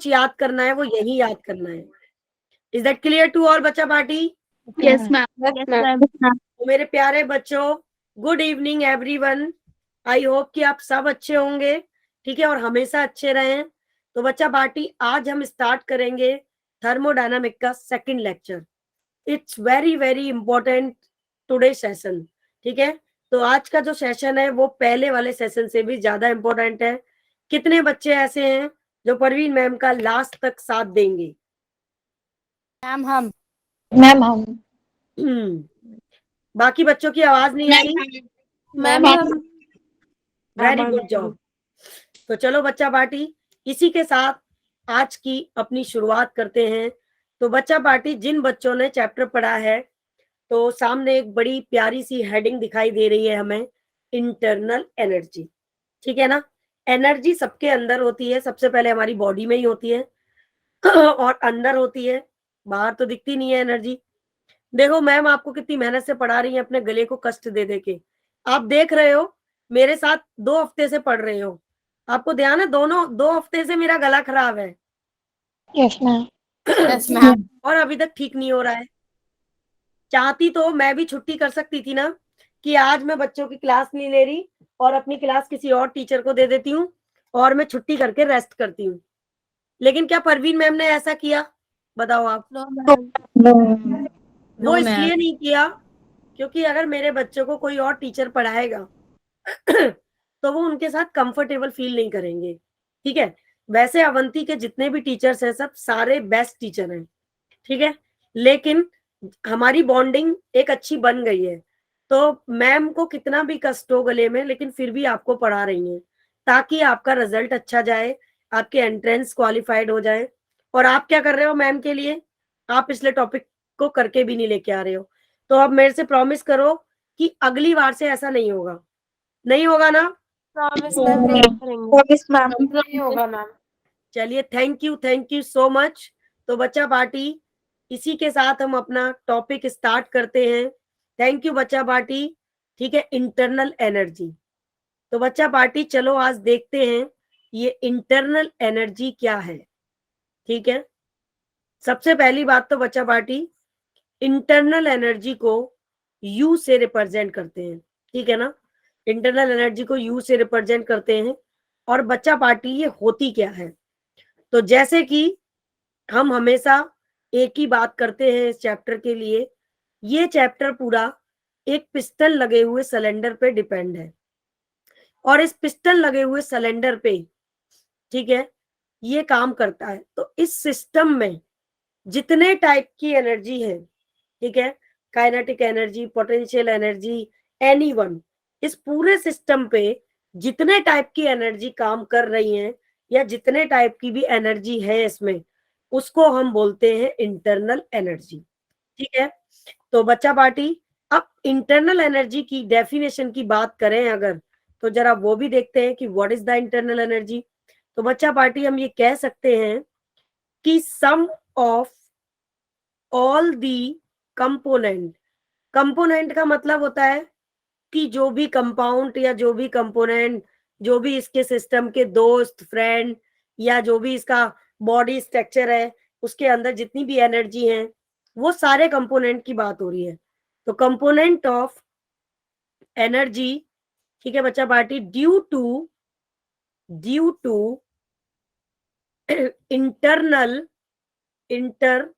कुछ याद करना है वो यही याद करना है। Is that clear to all बच्चा party? Yes ma'am. Yes ma'am. तो मेरे प्यारे बच्चों, good evening everyone. I hope कि आप सब अच्छे होंगे, ठीक है, और हमेशा अच्छे रहें। तो बच्चा पार्टी, आज हम स्टार्ट करेंगे थर्मोडायनामिक का second lecture. It's very very important today session, ठीक है। तो आज का जो सेशन है वो पहले वाले सेशन से भी ज्यादा इंपॉर्टेंट है। कितने बच्चे ऐसे हैं जो परवीन मैम का लास्ट तक साथ देंगे? मैम हम। मैम हम। बाकी बच्चों की आवाज नहीं आई। मैम हम। Very good job. तो चलो बच्चा पार्टी, इसी के साथ आज की अपनी शुरुआत करते हैं। तो बच्चा पार्टी, जिन बच्चों ने चैप्टर पढ़ा है, तो सामने एक बड़ी प्यारी सी हेडिंग दिखाई दे रही है हमें, इंटरनल एनर्जी, ठीक है ना। एनर्जी सबके अंदर होती है, सबसे पहले हमारी बॉडी में ही होती है और अंदर होती है, बाहर तो दिखती नहीं है एनर्जी। देखो मैम आपको कितनी मेहनत से पढ़ा रही है, अपने गले को कष्ट दे दे के। आप देख रहे हो, मेरे साथ 2 हफ्ते से पढ़ रहे हो, आपको ध्यान है, दोनों 2 हफ्ते से मेरा गला खराब है। Yes ma'am. Yes ma'am. और अभी तक ठीक नहीं हो रहा है। चाहती तो मैं भी छुट्टी कर सकती थी ना, कि आज मैं बच्चों की क्लास नहीं ले रही और अपनी क्लास किसी और टीचर को दे देती हूँ और मैं छुट्टी करके रेस्ट करती हूँ। लेकिन क्या परवीन मैम ने ऐसा किया? बताओ आप। No ma'am. वो इसलिए नहीं किया क्योंकि अगर मेरे बच्चों को कोई और टीचर पढ़ाएगा तो वो उनके साथ कंफर्टेबल फील नहीं करेंगे, ठीक है। वैसे अवंती के जितने भी टीचर्स हैं सब सारे बेस्ट टीचर हैं, ठीक है, लेकिन हमारी बॉन्डिंग एक अच्छी बन गई है। तो मैम को कितना भी कष्ट हो गले में, लेकिन फिर भी आपको पढ़ा रही हैं ताकि आपका रिजल्ट अच्छा जाए, आपके एंट्रेंस क्वालिफाइड हो जाए। और आप क्या कर रहे हो मैम के लिए? आप पिछले टॉपिक को करके भी नहीं लेके आ रहे हो। तो अब मेरे से प्रॉमिस करो कि अगली बार से ऐसा नहीं होगा, नहीं होगा ना? प्रॉमिस मैम नहीं करेंगे। मैम। नहीं होगा मैम। चलिए, थैंक यू सो मच। तो बच्चा पार्टी, इसी के साथ हम अपना टॉपिक स्टार्ट करते हैं। थैंक यू बच्चा पार्टी, ठीक है। Internal energy. तो बच्चा पार्टी चलो आज देखते हैं ये इंटरनल एनर्जी क्या है, ठीक है। सबसे पहली बात तो बच्चा पार्टी, इंटरनल एनर्जी को यू से रिप्रेजेंट करते हैं, ठीक है ना। इंटरनल एनर्जी को यू से रिप्रेजेंट करते हैं। और बच्चा पार्टी ये होती क्या है? तो जैसे कि हम हमेशा एक ही बात करते हैं इस चैप्टर के लिए, ये चैप्टर पूरा एक पिस्टन लगे हुए सिलेंडर पे डिपेंड है। और इस पिस्टन लगे हुए सिलेंडर पे, ठीक है, ये काम करता है। तो इस सिस्टम में जितने टाइप की एनर्जी है, ठीक है, kinetic energy, potential energy, anyone, इस पूरे सिस्टम पे जितने टाइप की एनर्जी काम कर रही हैं या जितने टाइप की भी एनर्जी है इसमें, उसको हम बोलते हैं इंटरनल एनर्जी, ठीक है। तो बच्चा पार्टी, अब इंटरनल एनर्जी की डेफिनेशन की बात करें अगर, तो जरा वो भी देखते हैं कि what is the internal energy. तो बच्चा पार्टी हम ये कह सकते हैं कि sum of all the component. Component का मतलब होता है कि जो भी कंपाउंड या जो भी कंपोनेंट, जो भी इसके सिस्टम के दोस्त, फ्रेंड, या जो भी इसका बॉडी स्ट्रक्चर है, उसके अंदर जितनी भी एनर्जी है, वो सारे कंपोनेंट की बात हो रही है। तो कंपोनेंट ऑफ एनर्जी, ठीक है बच्चा party, due to internal inter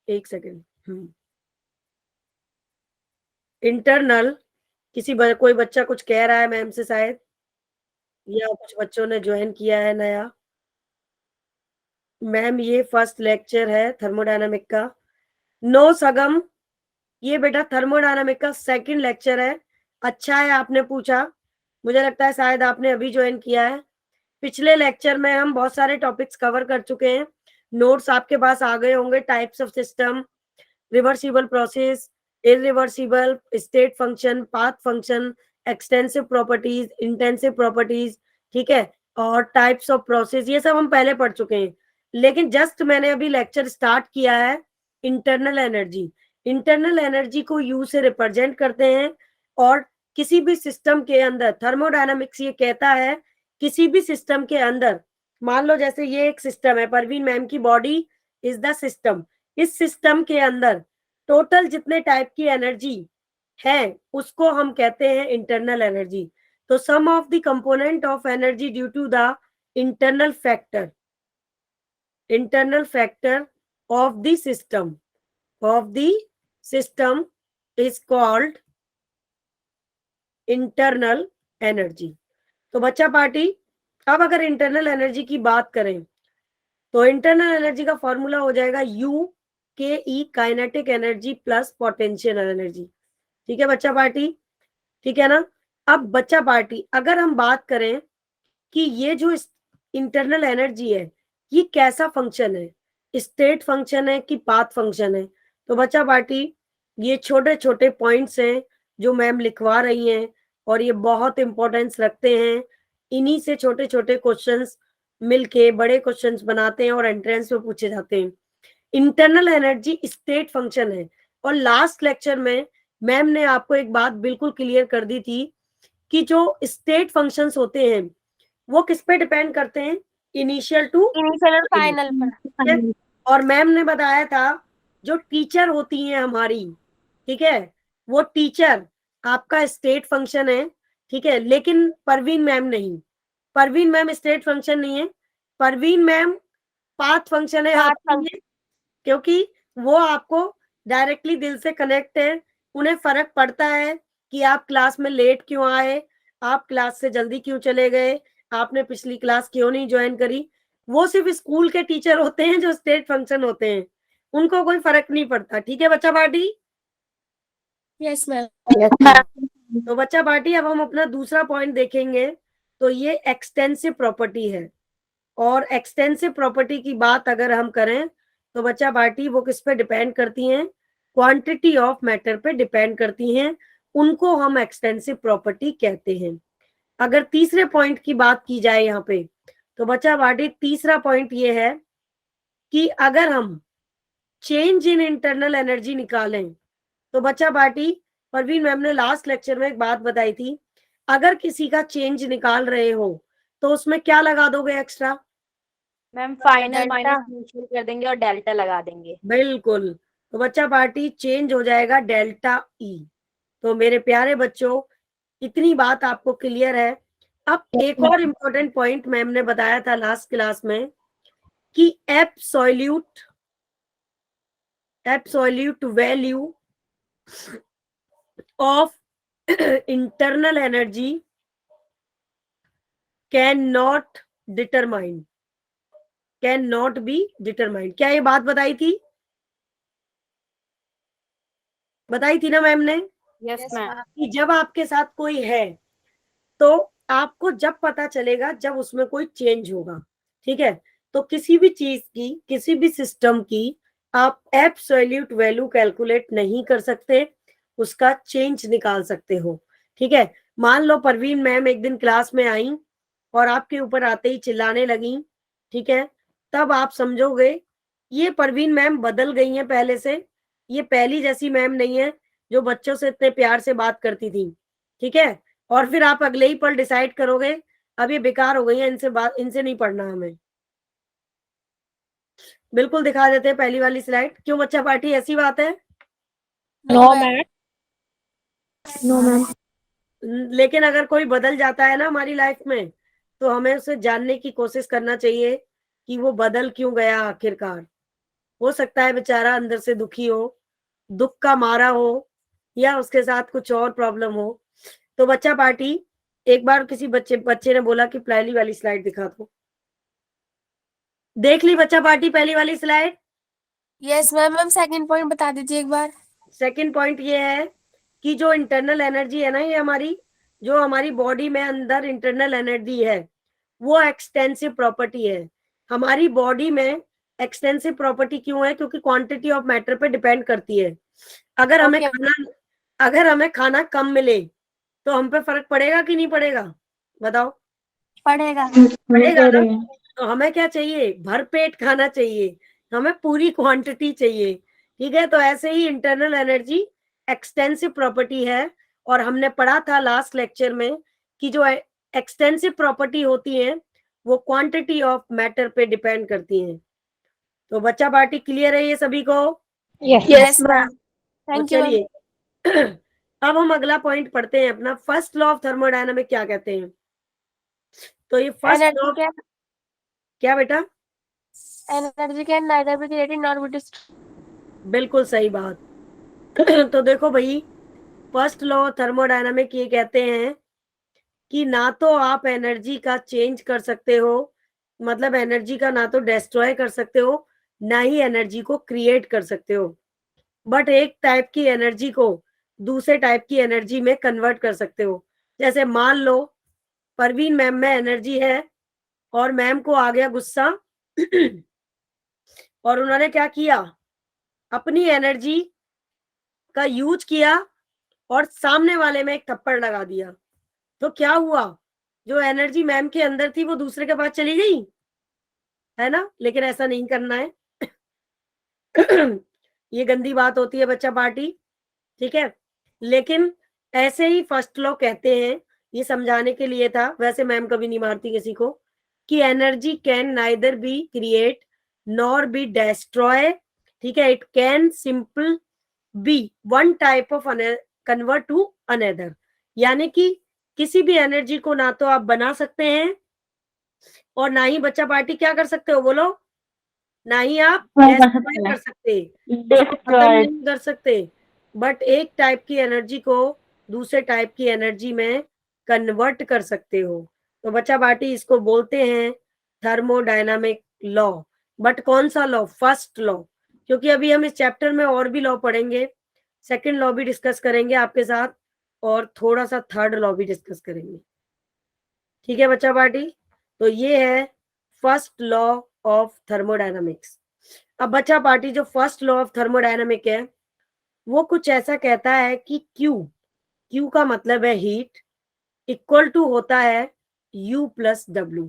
एक सेकेंड, इंटरनल, कोई बच्चा कुछ कह रहा है मैम से शायद, या कुछ बच्चों ने ज्वाइन किया है नया। मैम ये फर्स्ट लेक्चर है थर्मोडायनामिक का। नो सगम, ये बेटा थर्मोडायनामिक का सेकंड लेक्चर है। अच्छा है आपने पूछा, मुझे लगता है शायद आपने अभी ज्वाइन किया है। पिछले लेक्चर में हम बहुत सारे टॉपिक्स कवर कर चुके हैं, नोट्स आपके पास आ गए होंगे। Types of system, reversible process, irreversible, state function, path function, extensive properties, intensive properties, ठीक है, और टाइप्स ऑफ प्रोसेस, ये सब हम पहले पढ़ चुके हैं। लेकिन जस्ट मैंने अभी लेक्चर स्टार्ट किया है इंटरनल एनर्जी। इंटरनल एनर्जी को यू से रिप्रेजेंट करते हैं। और किसी भी सिस्टम के अंदर थर्मोडायनामिक्स ये कहता है किसी भी सिस्टम के अंदर, मान लो जैसे ये एक सिस्टम है, परवीन मैम की बॉडी इज द सिस्टम, इस सिस्टम के अंदर टोटल जितने टाइप की एनर्जी है उसको हम कहते हैं इंटरनल एनर्जी। तो sum of the component of energy due to the internal factor of the system is called internal energy। तो बच्चा पार्टी, अब अगर इंटरनल एनर्जी की बात करें तो इंटरनल एनर्जी का फॉर्मूला हो जाएगा U K E, kinetic energy plus potential energy. ठीक है बच्चा पार्टी, ठीक है ना। अब बच्चा पार्टी अगर हम बात करें कि ये जो इंटरनल एनर्जी है ये कैसा फंक्शन है, स्टेट फंक्शन है कि पाथ फंक्शन है, तो बच्चा पार्टी ये छोटे छोटे पॉइंट्स हैं जो मैम लिखवा रही हैं और ये बहुत इंपॉर्टेंस रखते हैं। इन्हीं से छोटे छोटे क्वेश्चंस मिलके बड़े क्वेश्चंस बनाते हैं और एंट्रेंस में पूछे जाते हैं। इंटरनल एनर्जी स्टेट फंक्शन है। और लास्ट लेक्चर में मैम ने आपको एक बात बिल्कुल क्लियर कर दी थी कि जो स्टेट फंक्शंस होते हैं वो किस पे डिपेंड करते हैं, इनिशियल टू इनिशियल फाइनल पर। और मैम ने बताया था जो टीचर होती हैं हमारी, ठीक है, वो टीचर आपका स्टेट फंक्शन है, ठीक है, लेकिन परवीन मैम नहीं, परवीन मैम स्टेट फंक्शन नहीं है, परवीन मैम पाथ फंक्शन है आपके लिए, क्योंकि वो आपको डायरेक्टली दिल से कनेक्ट है। उन्हें फर्क पड़ता है कि आप क्लास में लेट क्यों आए, आप क्लास से जल्दी क्यों चले गए, आपने पिछली क्लास क्यों नहीं ज्वाइन करी। वो सिर्फ स्कूल के टीचर होते हैं जो स्टेट फंक्शन होते हैं, उनको कोई फर्क नहीं पड़ता। ठीक है बच्चा पार्टी? Yes ma'am. तो बच्चा पार्टी अब हम अपना दूसरा पॉइंट देखेंगे। तो ये एक्सटेंसिव प्रॉपर्टी है, और एक्सटेंसिव प्रॉपर्टी की बात अगर हम करें तो बच्चा पार्टी वो किस पे डिपेंड करती हैं, क्वांटिटी ऑफ मैटर पे डिपेंड करती हैं, उनको हम एक्सटेंसिव प्रॉपर्टी कहते हैं। अगर तीसरे पॉइंट की बात की जाए यहाँ पे तो बच्चा पार्टी तीसरा पॉइंट ये है कि अगर हम चेंज इन इंटरनल एनर्जी निकालें तो बच्चा पार्टी, परवीन मैम ने लास्ट लेक्चर में एक बात बताई थी, अगर किसी का चेंज निकाल रहे हो तो उसमें क्या लगा दोगे extra? Ma'am final minus initial कर देंगे और डेल्टा लगा देंगे। बिल्कुल, तो बच्चा पार्टी चेंज हो जाएगा डेल्टा ई। तो मेरे प्यारे बच्चों इतनी बात आपको क्लियर है। अब एक और इम्पोर्टेंट पॉइंट मैम ने बताया था लास्ट क्लास में कि absolute value of internal energy can not be determined. क्या ये बात बताई थी ना मैम ने? Yes ma'am. कि जब आपके साथ कोई है तो आपको जब पता चलेगा जब उसमें कोई चेंज होगा। ठीक है, तो किसी भी चीज की, किसी भी सिस्टम की आप एब्सोल्यूट वैल्यू कैलकुलेट नहीं कर सकते, उसका चेंज निकाल सकते हो। ठीक है, मान लो परवीन मैम एक दिन क्लास में आई और आपके ऊपर आते ही चिल्लाने लगी, ठीक है, तब आप समझोगे ये परवीन मैम बदल गई हैं पहले से, ये पहली जैसी मैम नहीं है जो बच्चों से इतने प्यार से बात करती थी। ठीक है, और फिर आप अगले ही पल डिसाइड करोगे अब ये बेकार हो गई है, इनसे नहीं पढ़ना हमें। बिल्कुल दिखा देते हैं पहली वाली स्लाइड। क्यों बच्चा पार्टी, ऐसी बात है? No ma'am. No ma'am. लेकिन अगर कोई बदल जाता है ना हमारी लाइफ में तो हमें उसे जानने की कोशिश करना चाहिए कि वो बदल क्यों गया आखिरकार। हो सकता है बेचारा अंदर से दुखी हो, दुख का मारा हो, या उसके साथ कुछ और प्रॉब्लम हो। तो बच्चा पार्टी एक बार किसी बच्चे ने बोला कि पहली वाली स्लाइड दिखा दो। देख ली बच्चा पार्टी पहली वाली slide? Yes ma'am. Ma'am second point बता दीजिए एक बार। सेकंड पॉइंट ये है कि जो इंटरनल एनर्जी है ना, ये हमारी जो हमारी बॉडी में अंदर इंटरनल एनर्जी है वो एक्सटेंसिव प्रॉपर्टी है। हमारी बॉडी में एक्सटेंसिव प्रॉपर्टी क्यों है? क्योंकि क्वांटिटी ऑफ मैटर पे डिपेंड करती है। अगर हमें खाना कम मिले तो हम पे फर्क पड़ेगा कि नहीं पड़ेगा? बताओ। पढ़ेगा। ना? तो हमें क्या चाहिए? भरपेट खाना चाहिए, हमें पूरी क्वांटिटी चाहिए। ठीक है, तो ऐसे ही इंटरनल एनर्जी एक्सटेंसिव प्रॉपर्टी है। और हमने पढ़ा था लास्ट लेक्चर में कि जो एक्सटेंसिव प्रॉपर्टी होती हैं वो क्वांटिटी ऑफ मैटर पे डिपेंड करती हैं। तो बच्चा पार्टी क्लियर है ये सभी को? Yes ma'am. तो थैंक यू मैम। चलिए अब हम अगला पॉइंट पढ़ते हैं अपना, फर्स्ट लॉ ऑफ थर्मोडायनामिक क्या कहते हैं। तो ये फर्स्ट लॉ एनर्जी कैन क्या बेटा? Energy can neither be created nor be destroyed. बिल्कुल सही बात। तो देखो भाई, फर्स्ट लॉ थर्मोडायनामिक ये कहते हैं कि ना तो आप एनर्जी का चेंज कर सकते हो, मतलब एनर्जी का ना तो डिस्ट्रॉय कर सकते हो, ना ही एनर्जी को क्रिएट कर सकते हो, बट एक टाइप की एनर्जी को दूसरे टाइप की एनर्जी में कन्वर्ट कर सकते हो। जैसे मान लो परवीन मैम में एनर्जी है और मैम को आ गया गुस्सा और उन्होंने क्या किया, अपनी एनर्जी का यूज किया और सामने वाले में एक थप्पड़ लगा दिया। तो क्या हुआ, जो एनर्जी मैम के अंदर थी वो दूसरे के पास चली गई, है ना? लेकिन ऐसा नहीं करना है ये गंदी बात होती है बच्चा पार्टी, ठीक है? लेकिन ऐसे ही फर्स्ट लॉ कहते हैं, ये समझाने के लिए था, वैसे मैम कभी नहीं मारती किसी को, कि energy can neither be create nor be destroy, ठीक है? It can simple be one type of convert to another, यानी कि किसी भी एनर्जी को ना तो आप बना सकते हैं और ना ही बच्चा पार्टी क्या कर सकते हो, बोलो, ना ही आप डिस्ट्रॉय कर सकते, उसको खत्म नहीं कर सकते, बट एक टाइप की एनर्जी को दूसरे टाइप की एनर्जी में कन्वर्ट कर सकते हो। तो बच्चा पार्टी इसको बोलते हैं थर्मोडायनामिक लॉ। बट कौन सा लॉ? फर्स्ट लॉ, क्योंकि अभी हम इस चैप्टर में और भी लॉ पढ़ेंगे, सेकंड लॉ भी डिस्कस करेंगे आपके साथ और थोड़ा सा थर्ड लॉ भी डिस्कस करेंगे, ठीक है बच्चा पार्टी? तो ये है फर्स्ट लॉ ऑफ थर्मोडायनामिक्स। अब बच्चा पार्टी जो फर्स्ट लॉ ऑफ थर्मोडायनामिक है वो कुछ ऐसा कहता है कि क्यू का मतलब है हीट, इक्वल टू होता है U प्लस W।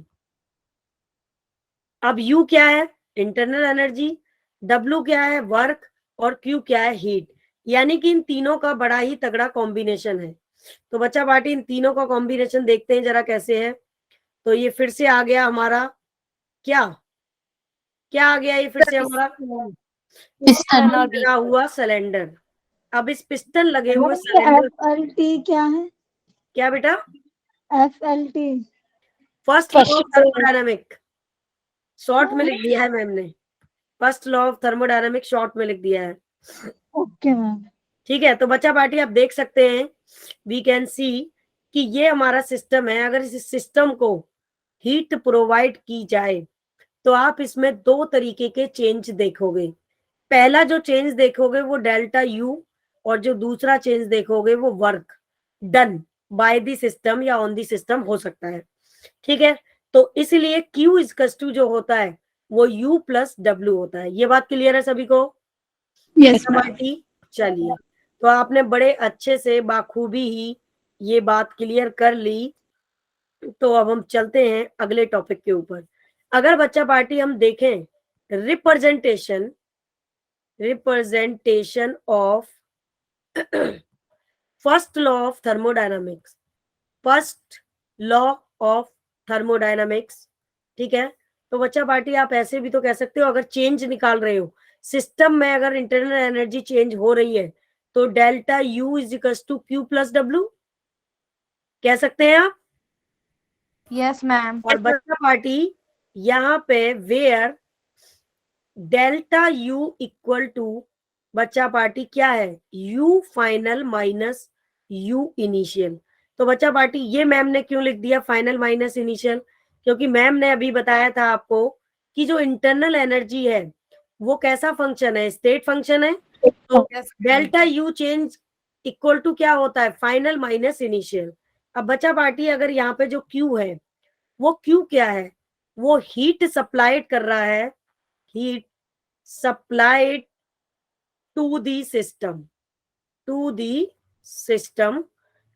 अब U क्या है? इंटरनल एनर्जी, W क्या है? वर्क, और Q क्या है? हीट। यानी कि इन तीनों का बड़ा ही तगड़ा कॉम्बिनेशन है। तो बच्चा पार्टी इन तीनों का कॉम्बिनेशन देखते हैं जरा कैसे है। तो ये फिर से आ गया हमारा, क्या क्या आ गया ये फिर से हमारा? पिस्टन लगा हुआ सिलेंडर। अब इस पिस्टन लगे हुए सिलेंडर, FLT क्या है? क्या बेटा? FLT first law of thermodynamic, short में लिख दिया है मैम ने, first law of thermodynamic short में लिख दिया है, ओके मैम। ठीक है? तो बच्चा पार्टी आप देख सकते हैं, वी कैन सी कि ये हमारा सिस्टम है। अगर इस सिस्टम को हीट प्रोवाइड की जाए तो आप इसमें दो तरीके के चेंज देखोगे। पहला जो चेंज देखोगे वो डेल्टा यू, और जो दूसरा चेंज देखोगे वो work done by the system या ऑन द सिस्टम हो सकता है, ठीक है? तो इसलिए Q इजकस टू जो होता है वो U प्लस W होता है। ये बात क्लियर है सभी को? Yes ma'am. चलिए, तो आपने बड़े अच्छे से बाखूबी ही ये बात क्लियर कर ली। तो अब हम चलते हैं अगले टॉपिक के ऊपर। अगर बच्चा पार्टी हम देखें representation of first law of thermodynamics, first law of thermodynamics, ठीक है? तो बच्चा पार्टी आप ऐसे भी तो कह सकते हो, अगर चेंज निकाल रहे हो सिस्टम में, अगर इंटरनल एनर्जी चेंज हो रही है तो delta U is equal to Q plus W, कह सकते हैं आप? Yes ma'am. और बच्चा पार्टी यहाँ पे where delta U equal to बच्चा पार्टी क्या है? U final minus U initial. तो बच्चा पार्टी ये मैम ने क्यों लिख दिया फाइनल माइनस इनिशियल? क्योंकि मैम ने अभी बताया था आपको कि जो इंटरनल एनर्जी है वो कैसा फंक्शन है? स्टेट फंक्शन है। तो delta U change equal to क्या होता है? Final minus initial. अब बच्चा पार्टी अगर यहाँ पे जो Q है वो Q क्या है? वो हीट सप्लाइड कर रहा है, heat supplied to the system,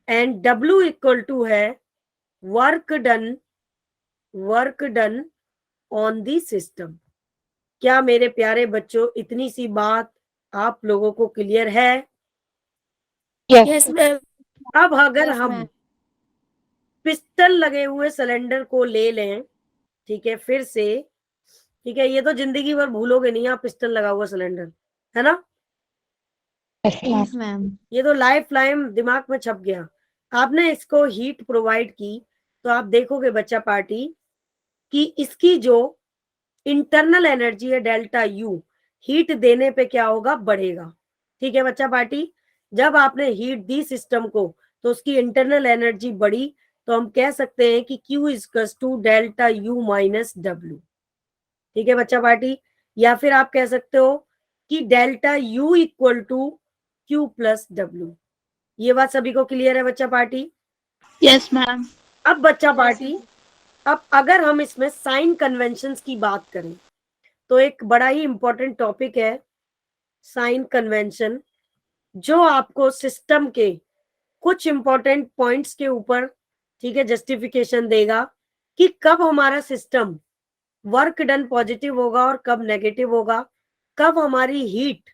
and W equal to है work done on the system. क्या मेरे प्यारे बच्चों इतनी सी बात आप लोगों को क्लियर है? Yes ma'am. अब अगर Yes, हम ma'am. पिस्टन लगे हुए सिलेंडर को ले लें, ठीक है, फिर से, ठीक है, ये तो जिंदगी भर भूलोगे नहीं आप, पिस्टन लगा हुआ सिलेंडर, है ना, यस मैम। ये तो लाइफ लाइन दिमाग में छप गया। आपने इसको हीट प्रोवाइड की तो आप देखोगे बच्चा पार्टी कि इसकी जो इंटरनल एनर्जी है डेल्टा यू, हीट देने पे क्या होगा, बढ़ेगा। ठीक है बच्चा पार्टी, जब आपने हीट दी सिस्टम को तो उसकी इंटरनल एनर्जी बढ़ी, तो हम कह सकते हैं कि Q is to delta U minus W. ठीक है बच्चा पार्टी, या फिर आप कह सकते हो कि delta U equal to Q plus W. ये बात सभी को क्लियर है बच्चा पार्टी? Yes ma'am. अब बच्चा पार्टी, अब अगर हम इसमें साइन कन्वेंशंस की बात करें तो एक बड़ा ही इंपॉर्टेंट टॉपिक है साइन कन्वेंशन, जो आपको सिस्टम के कुछ इंपॉर्टेंट पॉइंट्स के ऊपर, ठीक है, जस्टिफिकेशन देगा कि कब हमारा सिस्टम वर्क डन पॉजिटिव होगा और कब नेगेटिव होगा, कब हमारी हीट,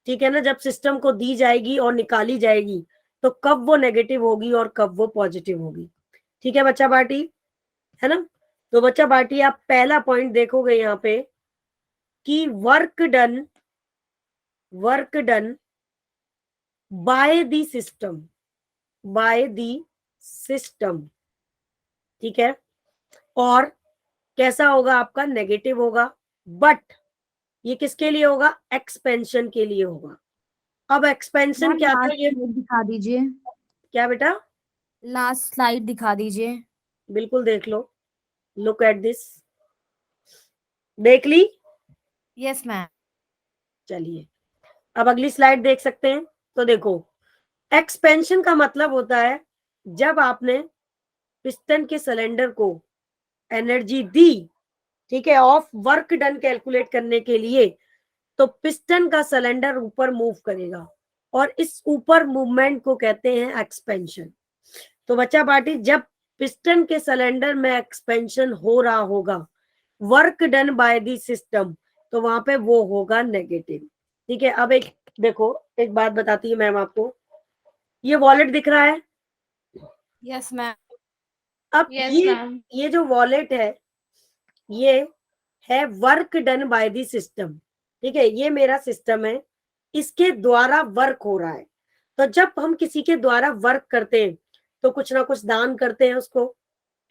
ठीक है ना, जब सिस्टम को दी जाएगी और निकाली जाएगी तो कब वो नेगेटिव होगी और कब वो पॉजिटिव होगी। ठीक है बच्चा पार्टी, है ना। तो बच्चा पार्टी आप पहला पॉइंट देखोगे यहाँ पे कि work done by the system, ठीक है, और कैसा होगा आपका, नेगेटिव होगा, बट ये किसके लिए होगा, एक्सपेंशन के लिए होगा। अब एक्सपेंशन क्या था, ये दिखा दीजिए, क्या बेटा, लास्ट स्लाइड दिखा दीजिए। बिल्कुल देख लो, लुक एट दिस, देख ली? Yes ma'am. चलिए अब अगली स्लाइड देख सकते हैं। तो देखो, एक्सपेंशन का मतलब होता है जब आपने पिस्टन के सिलेंडर को एनर्जी दी, ठीक है, ऑफ वर्क डन कैलकुलेट करने के लिए, तो पिस्टन का सिलेंडर ऊपर मूव करेगा और इस ऊपर मूवमेंट को कहते हैं एक्सपेंशन। तो बच्चा पार्टी, जब पिस्टन के सिलेंडर में एक्सपेंशन हो रहा होगा work done by the system, तो वहां पे वो होगा नेगेटिव। ठीक है, अब एक देखो, एक बात बताती है मैम आपको, ये वॉलेट दिख रहा है? Yes ma'am. अब ये जो वॉलेट है ये है work done by the system. ठीक है, ये मेरा सिस्टम है, इसके द्वारा वर्क हो रहा है। तो जब हम किसी के द्वारा वर्क करते हैं तो कुछ ना कुछ दान करते हैं उसको,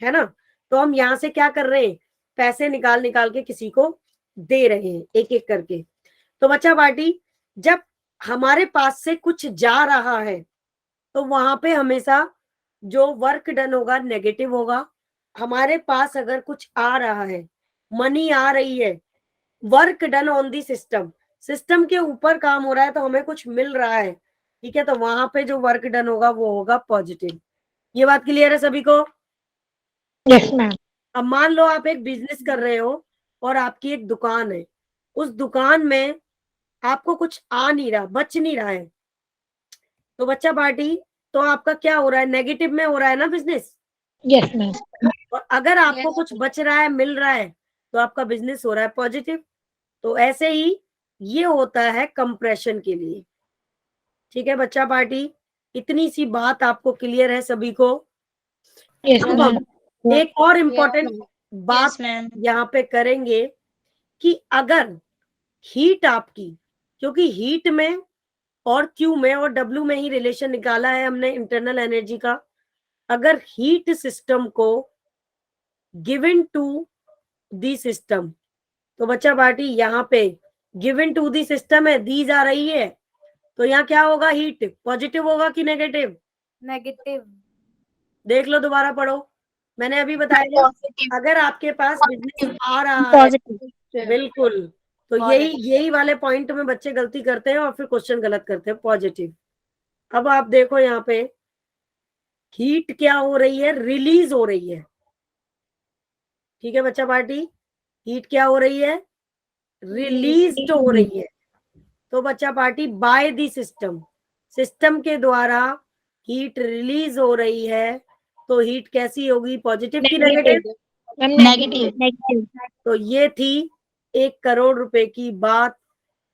है ना। तो हम यहाँ से क्या कर रहे हैं, पैसे निकाल निकाल के किसी को दे रहे हैं एक एक करके। तो बच्चा पार्टी, जब हमारे पास से कुछ जा रहा है तो वहां पे हमेशा जो वर्क डन होगा नेगेटिव होगा। हमारे पास अगर कुछ आ रहा है, मनी आ रही है, work done on the system, system के ऊपर काम हो रहा है तो हमें कुछ मिल रहा है, ठीक है, तो वहां पे जो वर्क डन होगा वो होगा पॉजिटिव। ये बात क्लियर है सभी को? Yes ma'am. अब मान लो आप एक बिजनेस कर रहे हो और आपकी एक दुकान है, उस दुकान में आपको कुछ आ नहीं रहा, बच नहीं रहा है, तो बच्चा पार्टी, तो आपका क्या हो रहा है, नेगेटिव में हो रहा है ना बिजनेस। Yes ma'am. और अगर आपको कुछ बच रहा है, मिल रहा है, तो आपका बिजनेस हो रहा है पॉजिटिव। तो ऐसे ही ये होता है कंप्रेशन के लिए। ठीक है बच्चा पार्टी, इतनी सी बात आपको क्लियर है सभी को? यस अब मैम। हम एक और इम्पोर्टेंट बात मैम। यहाँ पे करेंगे कि अगर हीट आपकी, क्योंकि हीट में और क्यू में और डब्ल्यू में ही रिलेशन निकाला है हमने इंटरनल एनर्जी का, अगर हीट सिस्टम को गिवन टू दी सिस्टम, तो बच्चा पार्टी यहाँ पे गिवन टू दी सिस्टम है, दी जा रही है, तो यहाँ क्या होगा, हीट पॉजिटिव होगा कि नेगेटिव? नेगेटिव। देख लो, दोबारा पढ़ो, मैंने अभी बताया अगर आपके पास बिजनेस आ रहा है, पॉजिटिव। बिल्कुल, तो यही वाले पॉइंट में बच्चे गलती करते हैं और फिर क्वेश्चन गलत करते हैं, पॉजिटिव। अब आप देखो यहाँ पे हीट क्या हो रही है, रिलीज हो रही है। ठीक है बच्चा पार्टी, हीट क्या हो रही है, रिलीज हो रही है। तो बच्चा party, by the system, system के द्वारा हीट रिलीज हो रही है, तो हीट कैसी होगी, पॉजिटिव की नेगेटिव? नेगेटिव। तो ये थी 1 करोड़ रुपए की बात।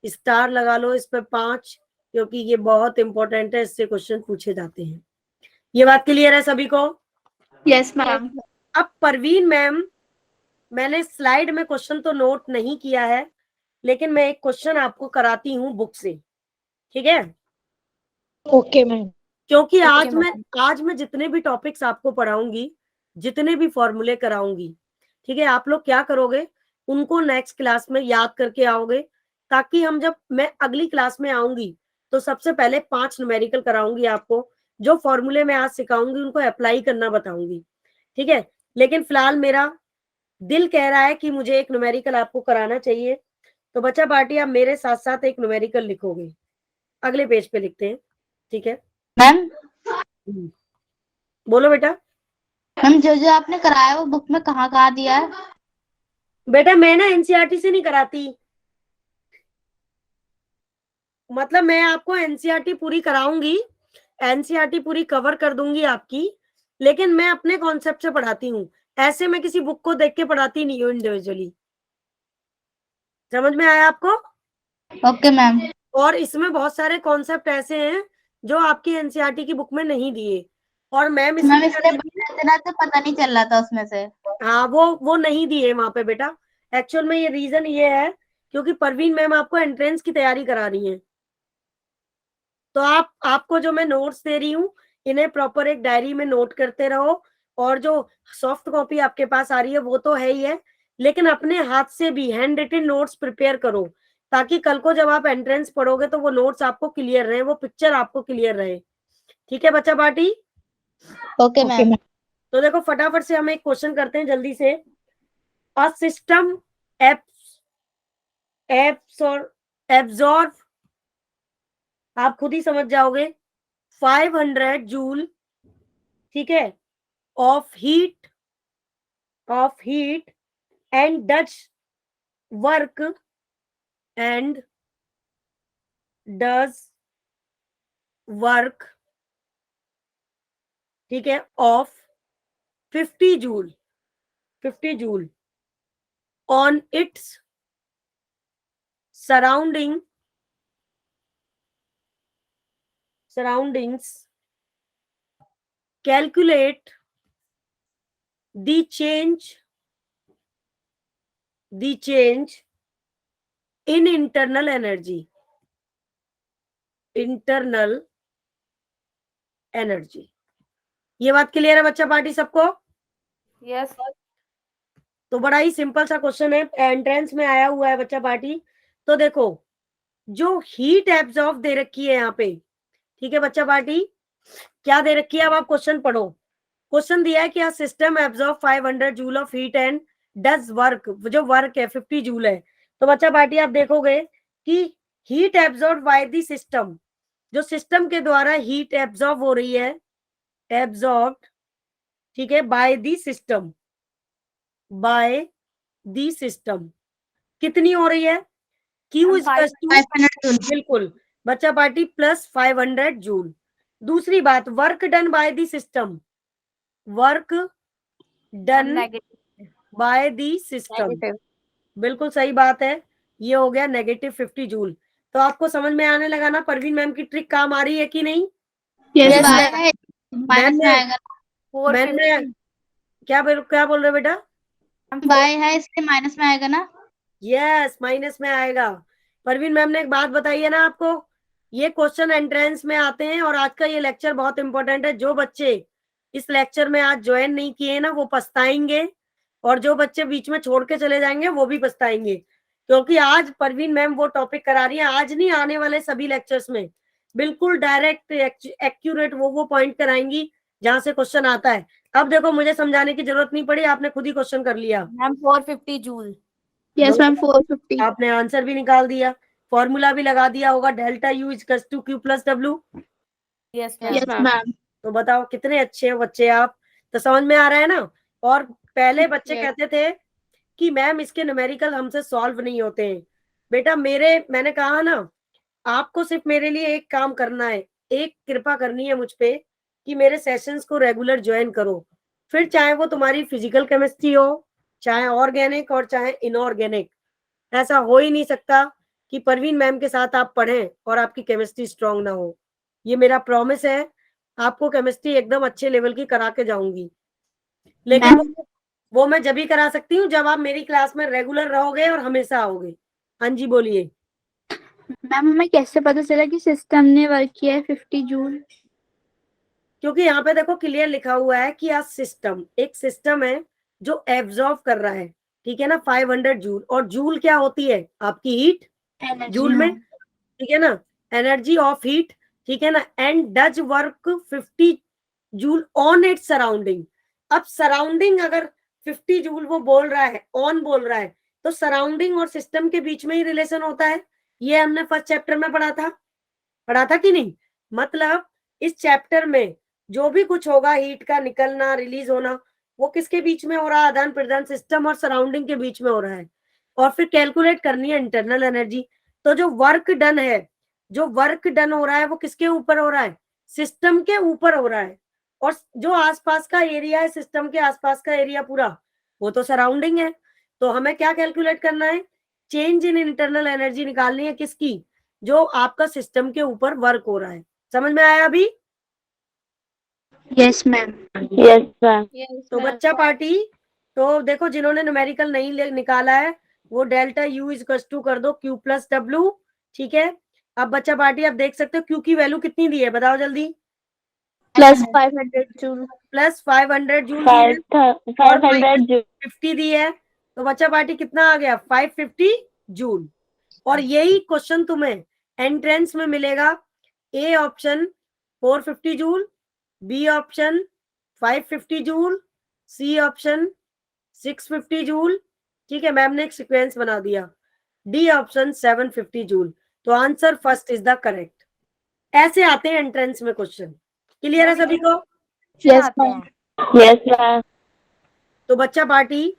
स्टार लगा लो इस पे 5, क्योंकि ये बहुत इंपॉर्टेंट है, इससे क्वेश्चन पूछे जाते हैं। ये बात क्लियर है सभी को? Yes, ma'am. अब परवीन मैम, मैंने स्लाइड में क्वेश्चन तो नोट नहीं किया है, लेकिन मैं एक क्वेश्चन आपको कराती हूँ बुक से, ठीक है? Okay, ma'am. क्योंकि Okay, आज मैं जितने भी टॉपिक्स आपको पढ़ाऊंगी, जितने भी फॉर्मूले कराऊंगी, ठीक है, आप लोग क्या करोगे, उनको नेक्स्ट क्लास में याद करके आओगे, ताकि हम जब मैं अगली क्लास में आऊंगी तो सबसे पहले 5 न्यूमेरिकल कराऊंगी आपको, जो फॉर्मूले मैं आज सिखाऊंगी उनको अप्लाई करना बताऊंगी, ठीक है? लेकिन फिलहाल मेरा दिल कह रहा है कि मुझे एक न्यूमेरिकल आपको कराना चाहिए, तो बच्चा पार्टी आप मेरे साथ साथ एक न्यूमेरिकल लिखोगे, अगले पेज पे लिखते हैं, ठीक है? मैम बोलो बेटा। मैम जो जो आपने कराया वो बुक में कहाँ कहाँ दिया है? बेटा मैं ना एनसीईआरटी से नहीं कराती, मतलब मैं आपको एनसीईआरटी पूरी कराऊंगी, एनसीईआरटी पूरी कवर कर दूंगी आपकी, लेकिन मैं अपने कॉन्सेप्ट से पढ़ाती हूँ, ऐसे मैं किसी बुक को देख के पढ़ाती नहीं हूँ इंडिविजुअली। समझ में आया आपको? Okay ma'am. और इसमें बहुत सारे कॉन्सेप्ट ऐसे हैं जो आपकी एनसीईआरटी की बुक में नहीं दिए, और मैम मैम इसलिए इसलिए इतना तो पता नहीं चल रहा था उसमें से। हाँ वो नहीं दिए वहां पे बेटा। एक्चुअल में ये रीजन ये है क्योंकि परवीन मैम आपको एंट्रेंस की तैयारी करा रही हैं, तो आपको जो मैं नोट्स दे रही हूँ इन्हें प्रॉपर एक डायरी में नोट करते रहो, और जो सॉफ्ट कॉपी आपके पास आ रही है वो तो है ही है, लेकिन अपने हाथ से भी हैंड रिटन नोट्स प्रिपेयर करो, ताकि कल को जब आप एंट्रेंस पढ़ोगे तो वो नोट्स आपको क्लियर रहे, वो पिक्चर आपको क्लियर रहे, ठीक है बच्चा पार्टी? Okay ma'am. तो देखो फटाफट से हम एक क्वेश्चन करते हैं जल्दी से। अ सिस्टम एब्सॉर्ब, आप खुद ही समझ जाओगे, 500 जूल, ठीक है, of heat and does work, ठीक है, of 50 joule on its surroundings, calculate the change in internal energy, ये बात क्लियर है बच्चा पार्टी सबको? यस। तो बड़ा ही सिंपल सा क्वेश्चन है, एंट्रेंस में आया हुआ है बच्चा पार्टी। तो देखो जो हीट एब्जॉर्ब दे रखी है यहाँ पे, ठीक है बच्चा पार्टी, क्या दे रखी है, अब आप क्वेश्चन पढ़ो। क्वेश्चन दिया है कि a system absorb 500 joule of heat and does work, जो वर्क है 50 जूल है। तो बच्चा पार्टी आप देखोगे कि heat absorb by the system, जो सिस्टम के द्वारा हीट एब्जॉर्ब हो रही है, एब्जॉर्ब, ठीक है, बाय द सिस्टम, कितनी हो रही है? Q is 500 joule. बिल्कुल बच्चा पार्टी प्लस 500 जूल। दूसरी बात, work done by the system, work done by the system, बिल्कुल सही बात है, ये हो गया -50 जूल। तो आपको समझ में आने लगा ना परवीन मैम की ट्रिक काम आ रही है कि नहीं? Yes, माइनस में आएगा। मैम क्या बोल रहे बेटा? बाय है इसलिए माइनस में आएगा ना? यस, माइनस में आएगा। परवीन मैम ने एक बात बताई है ना आपको, ये क्वेश्चन एंट्रेंस में आते हैं, और आज का ये लेक्चर बहुत इंपॉर्टेंट है। जो बच्चे इस लेक्चर में आज ज्वाइन नहीं किए ना वो पछताएंगे, और जो बच्चे बीच में छोड़ के चले जाएंगे वो भी पछताएंगे, क्योंकि आज परवीन मैम वो टॉपिक करा रही है, आज नहीं आने वाले सभी लेक्चर्स में बिल्कुल डायरेक्ट एक्यूरेट वो पॉइंट कराएंगी जहां से क्वेश्चन आता है। अब देखो मुझे समझाने की जरूरत नहीं पड़ी, आपने खुद ही क्वेश्चन कर लिया। Ma'am 450 joule. Yes, ma'am. 450. आपने आंसर भी निकाल दिया, फॉर्मूला भी लगा दिया होगा, delta U equals to Q plus W। Yes Yes, ma'am. ma'am. तो बताओ कितने अच्छे हैं बच्चे आप, तो समझ में आ रहा है ना? और पहले बच्चे Yes. कहते थे कि मैम इसके न्यूमेरिकल हमसे सॉल्व नहीं होते हैं। बेटा मैंने कहा ना, आपको सिर्फ मेरे लिए एक काम करना है, एक कृपा करनी है मुझ पे कि मेरे सेशंस को रेगुलर ज्वाइन करो, फिर चाहे वो तुम्हारी फिजिकल केमिस्ट्री हो, चाहे ऑर्गेनिक और चाहे इनऑर्गेनिक। ऐसा हो ही नहीं सकता कि परवीन मैम के साथ आप पढ़ें और आपकी केमिस्ट्री स्ट्रांग ना हो। ये मेरा प्रॉमिस है, आपको केमिस्ट्री एकदम अच्छे लेवल की करा के जाऊंगी। लेकिन वो मैं जब ही करा सकती हूँ जब आप मेरी क्लास में रेगुलर रहोगे और हमेशा आओगे। हाँ जी बोलिए। मैम हमें कैसे पता चला कि सिस्टम ने वर्क किया है 50 जूल? क्योंकि यहाँ पे देखो क्लियर लिखा हुआ है कि आज सिस्टम, एक सिस्टम है जो एब्जॉर्ब कर रहा है, ठीक है ना, 500 जूल। और जूल क्या होती है? आपकी हीट जूल में, ठीक है ना, एनर्जी ऑफ हीट, ठीक है ना, and does work 50 joule on its surrounding. अब सराउंडिंग अगर 50 जूल वो बोल रहा है, ऑन बोल रहा है, तो सराउंडिंग और सिस्टम के बीच में ही रिलेशन होता है। ये हमने फर्स्ट चैप्टर में पढ़ा था कि नहीं? मतलब इस चैप्टर में जो भी कुछ होगा, हीट का निकलना, रिलीज होना, वो किसके बीच में हो रहा है? आदान प्रदान सिस्टम और सराउंडिंग के बीच में हो रहा है। और फिर कैलकुलेट करनी है इंटरनल एनर्जी। तो जो वर्क डन है, जो वर्क डन हो रहा है, वो किसके ऊपर हो रहा है? सिस्टम के ऊपर हो रहा है। और जो आसपास का एरिया है, सिस्टम के आसपास का एरिया पूरा, वो तो सराउंडिंग है। तो हमें क्या कैलकुलेट करना है? चेंज इन इंटरनल एनर्जी निकालनी है। किसकी? जो आपका सिस्टम के ऊपर वर्क हो रहा है। समझ में आया अभी? Yes ma'am. Yes ma'am. तो बच्चा पार्टी, तो देखो जिन्होंने न्यूमेरिकल नहीं निकाला है वो डेल्टा यू इज टू कर दो क्यू प्लस डब्ल्यू, ठीक है। अब बच्चा पार्टी आप देख सकते हो क्यू की वैल्यू कितनी दी है, बताओ जल्दी। Plus 500 joule. प्लस 500 जूल दी है, 500 जूल। 50 दी है, तो बच्चा पार्टी कितना आ गया? 550 जूल। और यही क्वेश्चन तुम्हें एंट्रेंस में मिलेगा। A option 450 joule, B option 550 joule, C option 650 joule, ठीक है, मैम ने एक सीक्वेंस बना दिया, डी ऑप्शन 750 जूल। तो answer first is the correct. ऐसे आते हैं एंट्रेंस में क्वेश्चन। क्लियर है सभी को? Yes ma'am. Yes ma'am. तो बच्चा पार्टी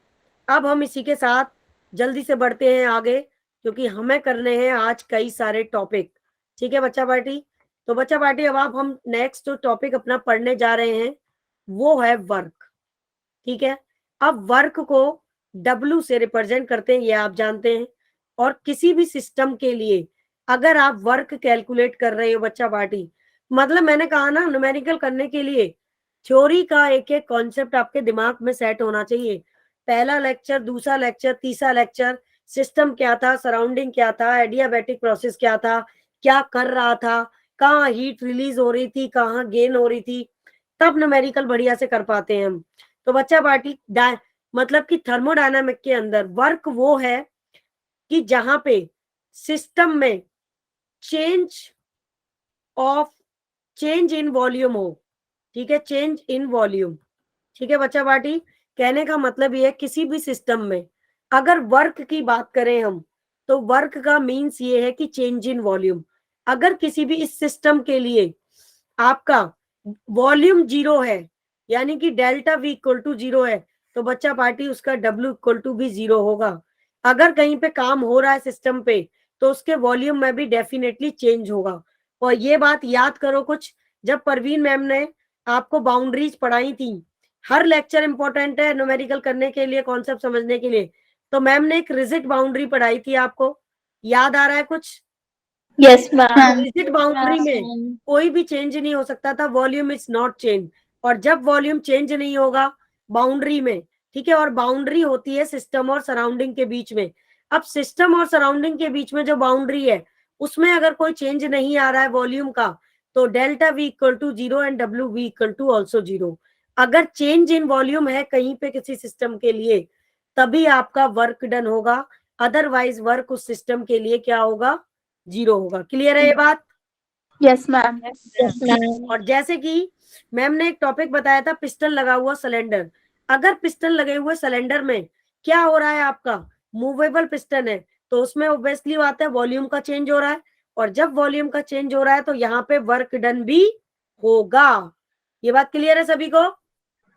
अब हम इसी के साथ जल्दी से बढ़ते हैं आगे, क्योंकि हमें करने हैं आज कई सारे टॉपिक, ठीक है बच्चा पार्टी। तो बच्चा पार्टी अब हम नेक्स्ट जो टॉपिक अपना पढ़ने जा रहे हैं वो है वर्क, ठीक है। अब वर्क को W से रिप्रेजेंट करते हैं, ये आप जानते हैं। और किसी भी सिस्टम के लिए अगर आप वर्क कैलकुलेट कर रहे हो बच्चा पार्टी, मतलब मैंने कहा ना, न्यूमेरिकल करने के लिए थ्योरी का एक एक कॉन्सेप्ट आपके दिमाग में सेट होना चाहिए। पहला लेक्चर, दूसरा लेक्चर, तीसरा लेक्चर, सिस्टम क्या था, सराउंडिंग क्या था, एडियाबैटिक प्रोसेस क्या था, क्या कर रहा था, कहाँ हीट रिलीज हो रही थी, कहाँ गेन हो रही थी, तब न्यूमेरिकल बढ़िया से कर पाते हैं हम। तो बच्चा पार्टी मतलब कि थर्मोडायनामिक के अंदर वर्क वो है कि जहां पे सिस्टम में चेंज इन वॉल्यूम हो, ठीक है, चेंज इन वॉल्यूम, ठीक है बच्चा पार्टी। कहने का मतलब ये है किसी भी सिस्टम में अगर वर्क की बात करें हम, तो वर्क का मीन्स ये है कि चेंज इन वॉल्यूम। अगर किसी भी इस सिस्टम के लिए आपका वॉल्यूम 0 है, यानी कि डेल्टा V इक्वल टू 0 है, तो बच्चा पार्टी उसका W इक्वल टू भी 0 होगा। अगर कहीं पे काम हो रहा है सिस्टम पे, तो उसके वॉल्यूम में भी डेफिनेटली चेंज होगा। और ये बात याद करो कुछ, जब परवीन मैम ने आपको बाउंड्रीज पढ़ाई थी, हर लेक्चर इंपॉर्टेंट है न्यूमेरिकल करने के लिए, कॉन्सेप्ट समझने के लिए, तो मैम ने एक रिजिड बाउंड्री पढ़ाई थी, आपको याद आ रहा है कुछ? Yes ma'am. रिजिड बाउंड्री में कोई भी चेंज नहीं हो सकता था, वॉल्यूम इज नॉट चेंज। और जब वॉल्यूम चेंज नहीं होगा बाउंड्री में, ठीक है, और बाउंड्री होती है सिस्टम और सराउंडिंग के बीच में। अब सिस्टम और सराउंडिंग के बीच में जो बाउंड्री है, उसमें अगर कोई चेंज नहीं आ रहा है वॉल्यूम का, तो delta V equal to 0 and W V equal to also 0। अगर चेंज इन वॉल्यूम है कहीं पे किसी सिस्टम के लिए, तभी आपका वर्क डन होगा, अदरवाइज वर्क उस सिस्टम के लिए क्या होगा? 0 होगा। क्लियर है ये बात? Yes ma'am. और जैसे कि मैम ने एक टॉपिक बताया था, पिस्टन लगा हुआ सिलेंडर। अगर पिस्टन लगे हुए सिलेंडर में क्या हो रहा है, आपका मूवेबल पिस्टन है, तो उसमें ऑब्वियसली बात है वॉल्यूम का चेंज हो रहा है। और जब वॉल्यूम का चेंज हो रहा है तो यहाँ पे वर्क डन भी होगा। ये बात क्लियर है सभी को?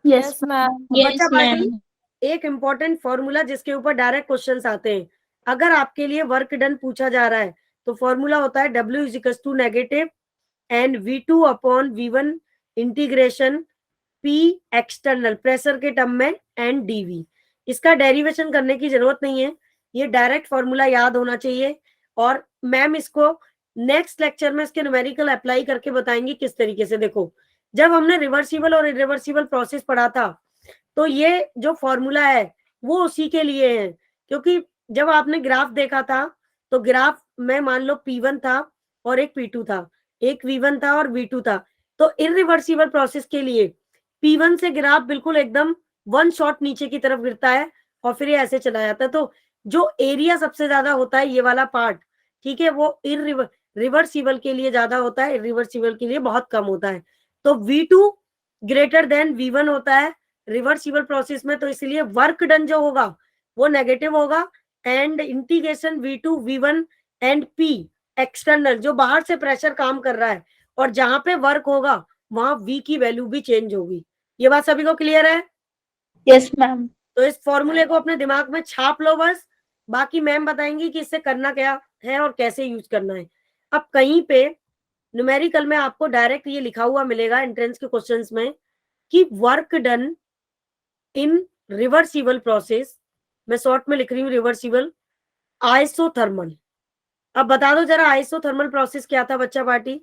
Yes ma'am. बच्चा पार्टी एक इंपॉर्टेंट फॉर्मूला जिसके ऊपर डायरेक्ट क्वेश्चंस आते हैं, अगर आपके लिए वर्क डन पूछा जा रहा है, तो फॉर्मूला होता है W is equal to negative and V2 upon V1 integration P external pressure के टर्म में एंड dV। इसका डेरिवेशन करने की जरूरत नहीं है, ये डायरेक्ट फॉर्मूला याद होना चाहिए। और मैम इसको नेक्स्ट लेक्चर में इसके न्यूमेरिकल अप्लाई करके बताएंगे किस तरीके से। देखो, जब हमने रिवर्सिबल और इरिवर्सिबल प्रोसेस पढ़ा था, तो ये जो फॉर्मूला है वो उसी के लिए है, क्योंकि जब आपने ग्राफ देखा था तो ग्राफ में मान लो P1 था और एक P2 था, एक V1 था और V2 था, तो इरिवर्सिबल प्रोसेस के लिए P1 से ग्राफ बिल्कुल एकदम वन शॉट नीचे की तरफ गिरता है और फिर ये ऐसे चला जाता है। तो जो एरिया सबसे ज्यादा होता है ये वाला पार्ट, ठीक है, वो रिवर्सिबल के लिए ज्यादा होता है, इरिवर्सिबल के लिए बहुत कम होता है। तो V2 ग्रेटर देन V1 होता है रिवर्सिबल प्रोसेस में, तो इसलिए वर्क डन जो होगा वो नेगेटिव होगा। And integration V2 V1 and P external, जो बाहर से प्रेशर काम कर रहा है और जहां पे वर्क होगा वहां V की वैल्यू भी चेंज होगी। ये बात सभी को क्लियर है? Yes ma'am. तो इस फॉर्मूले को अपने दिमाग में छाप लो बस, बाकी मैम बताएंगी कि इससे करना क्या है और कैसे यूज करना है। अब कहीं पे न्यूमेरिकल में आपको डायरेक्ट ये लिखा हुआ मिलेगा एंट्रेंस के क्वेश्चंस में कि work done in reversible process, मैं शॉर्ट में लिख रही हूँ रिवर्सिबल आइसोथर्मल। अब बता दो जरा आइसोथर्मल प्रोसेस क्या था बच्चा पार्टी?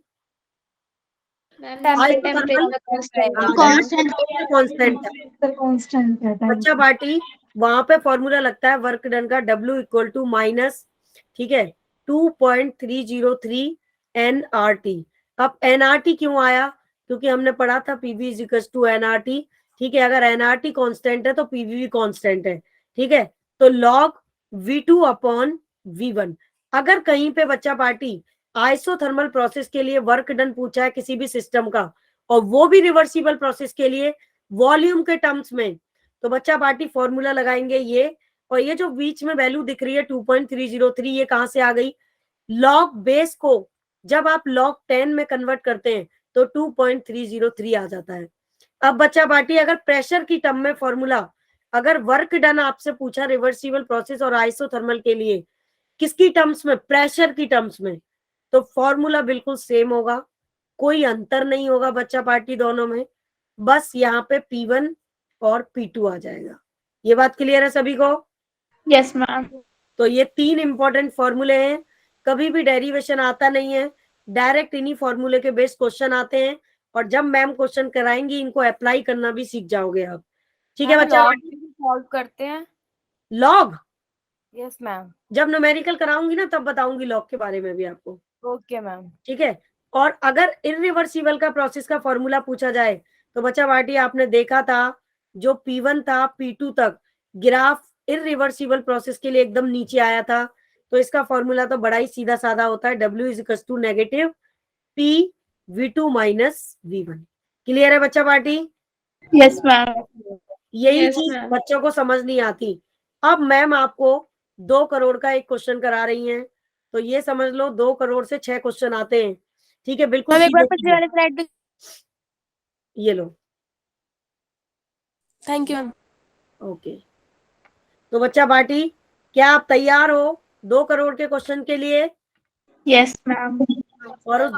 कांस्टेंट बच्चा पार्टी वहां पे फॉर्मूला लगता है वर्क डन का W इक्वल टू माइनस, ठीक है, 2.303 nRT। अब nRT क्यों आया? क्योंकि हमने पढ़ा था PV is equal to nRT, ठीक है, अगर nRT कांस्टेंट है तो PV भी कांस्टेंट है, ठीक है, तो log V2 अपॉन V1। अगर कहीं पे बच्चा पार्टी आइसोथर्मल प्रोसेस के लिए वर्क डन पूछा है किसी भी सिस्टम का और वो भी रिवर्सिबल प्रोसेस के लिए वॉल्यूम के टर्म्स में, तो बच्चा पार्टी फॉर्मूला लगाएंगे ये, और ये जो बीच में वैल्यू दिख रही है 2.303 ये कहां से आ गई? लॉग बेस को जब आप लॉग 10 में कन्वर्ट करते हैं तो 2.303 आ जाता है। अब बच्चा पार्टी अगर प्रेशर की टर्म में फॉर्मूला, अगर वर्क डन आपसे पूछा रिवर्सिबल प्रोसेस और आइसोथर्मल के लिए किसकी टर्म्स में? प्रेशर की टर्म्स में, तो फॉर्मूला बिल्कुल सेम होगा, कोई अंतर नहीं होगा बच्चा पार्टी दोनों में, बस यहाँ पे P1 और P2 आ जाएगा। ये बात क्लियर है सभी को? Yes ma'am. तो ये तीन इंपॉर्टेंट फॉर्मूले हैं, कभी भी डेरिवेशन आता नहीं है, डायरेक्ट इन्हीं फॉर्मूले के बेस्ड क्वेश्चन आते हैं, और जब मैम क्वेश्चन कराएंगी इनको अप्लाई करना भी सीख जाओगे आप, ठीक है बच्चा? सॉल्व करते हैं। Log yes ma'am. जब न्यूमेरिकल कराऊंगी ना तब बताऊंगी लॉग के बारे में भी आपको, ओके मैम। ठीक है। और अगर इरिवर्सिबल का प्रोसेस का फॉर्मूला पूछा जाए तो बच्चा पार्टी आपने देखा था जो P1 था P2 तक ग्राफ इरिवर्सिबल प्रोसेस के लिए एकदम नीचे आया था, तो इसका फॉर्मूला तो बड़ा ही सीधा साधा होता है, W is equal to negative P V2 minus V1। Clear है बच्चा पार्टी? Yes ma'am. यही Yes, चीज ma'am. बच्चों को समझ नहीं आती। अब मैम आपको 2 करोड़ का एक क्वेश्चन करा रही हैं, तो ये समझ लो 2 करोड़ से 6 क्वेश्चन आते हैं, ठीक है, बिल्कुल मैम एक बार सीधे पिछले वाले स्लाइड। ये लो। Thank you ma'am. ओके, तो बच्चा पार्टी क्या आप तैयार हो 2 करोड़ के क्वेश्चन के लिए? Yes ma'am. और उस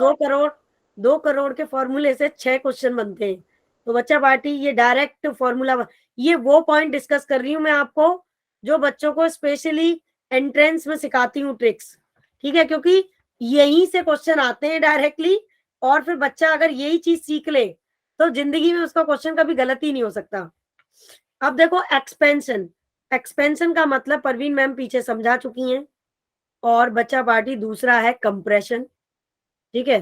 2 करोड़ के फॉर्मूले से 6 क्वेश्चन बनते हैं, तो बच्चा पार्टी ये डायरेक्ट फॉर्मूला, ये वो पॉइंट डिस्कस कर रही हूँ मैं आपको जो बच्चों को स्पेशली एंट्रेंस में सिखाती हूँ ट्रिक्स, ठीक है, क्योंकि यहीं से क्वेश्चन आते हैं डायरेक्टली, और फिर बच्चा अगर यही चीज सीख ले तो जिंदगी में उसका क्वेश्चन कभी गलत ही नहीं हो सकता। अब देखो एक्सपेंशन, एक्सपेंशन का मतलब परवीन मैम पीछे समझा चुकी हैं, और बच्चा पार्टी दूसरा है कंप्रेशन, ठीक है।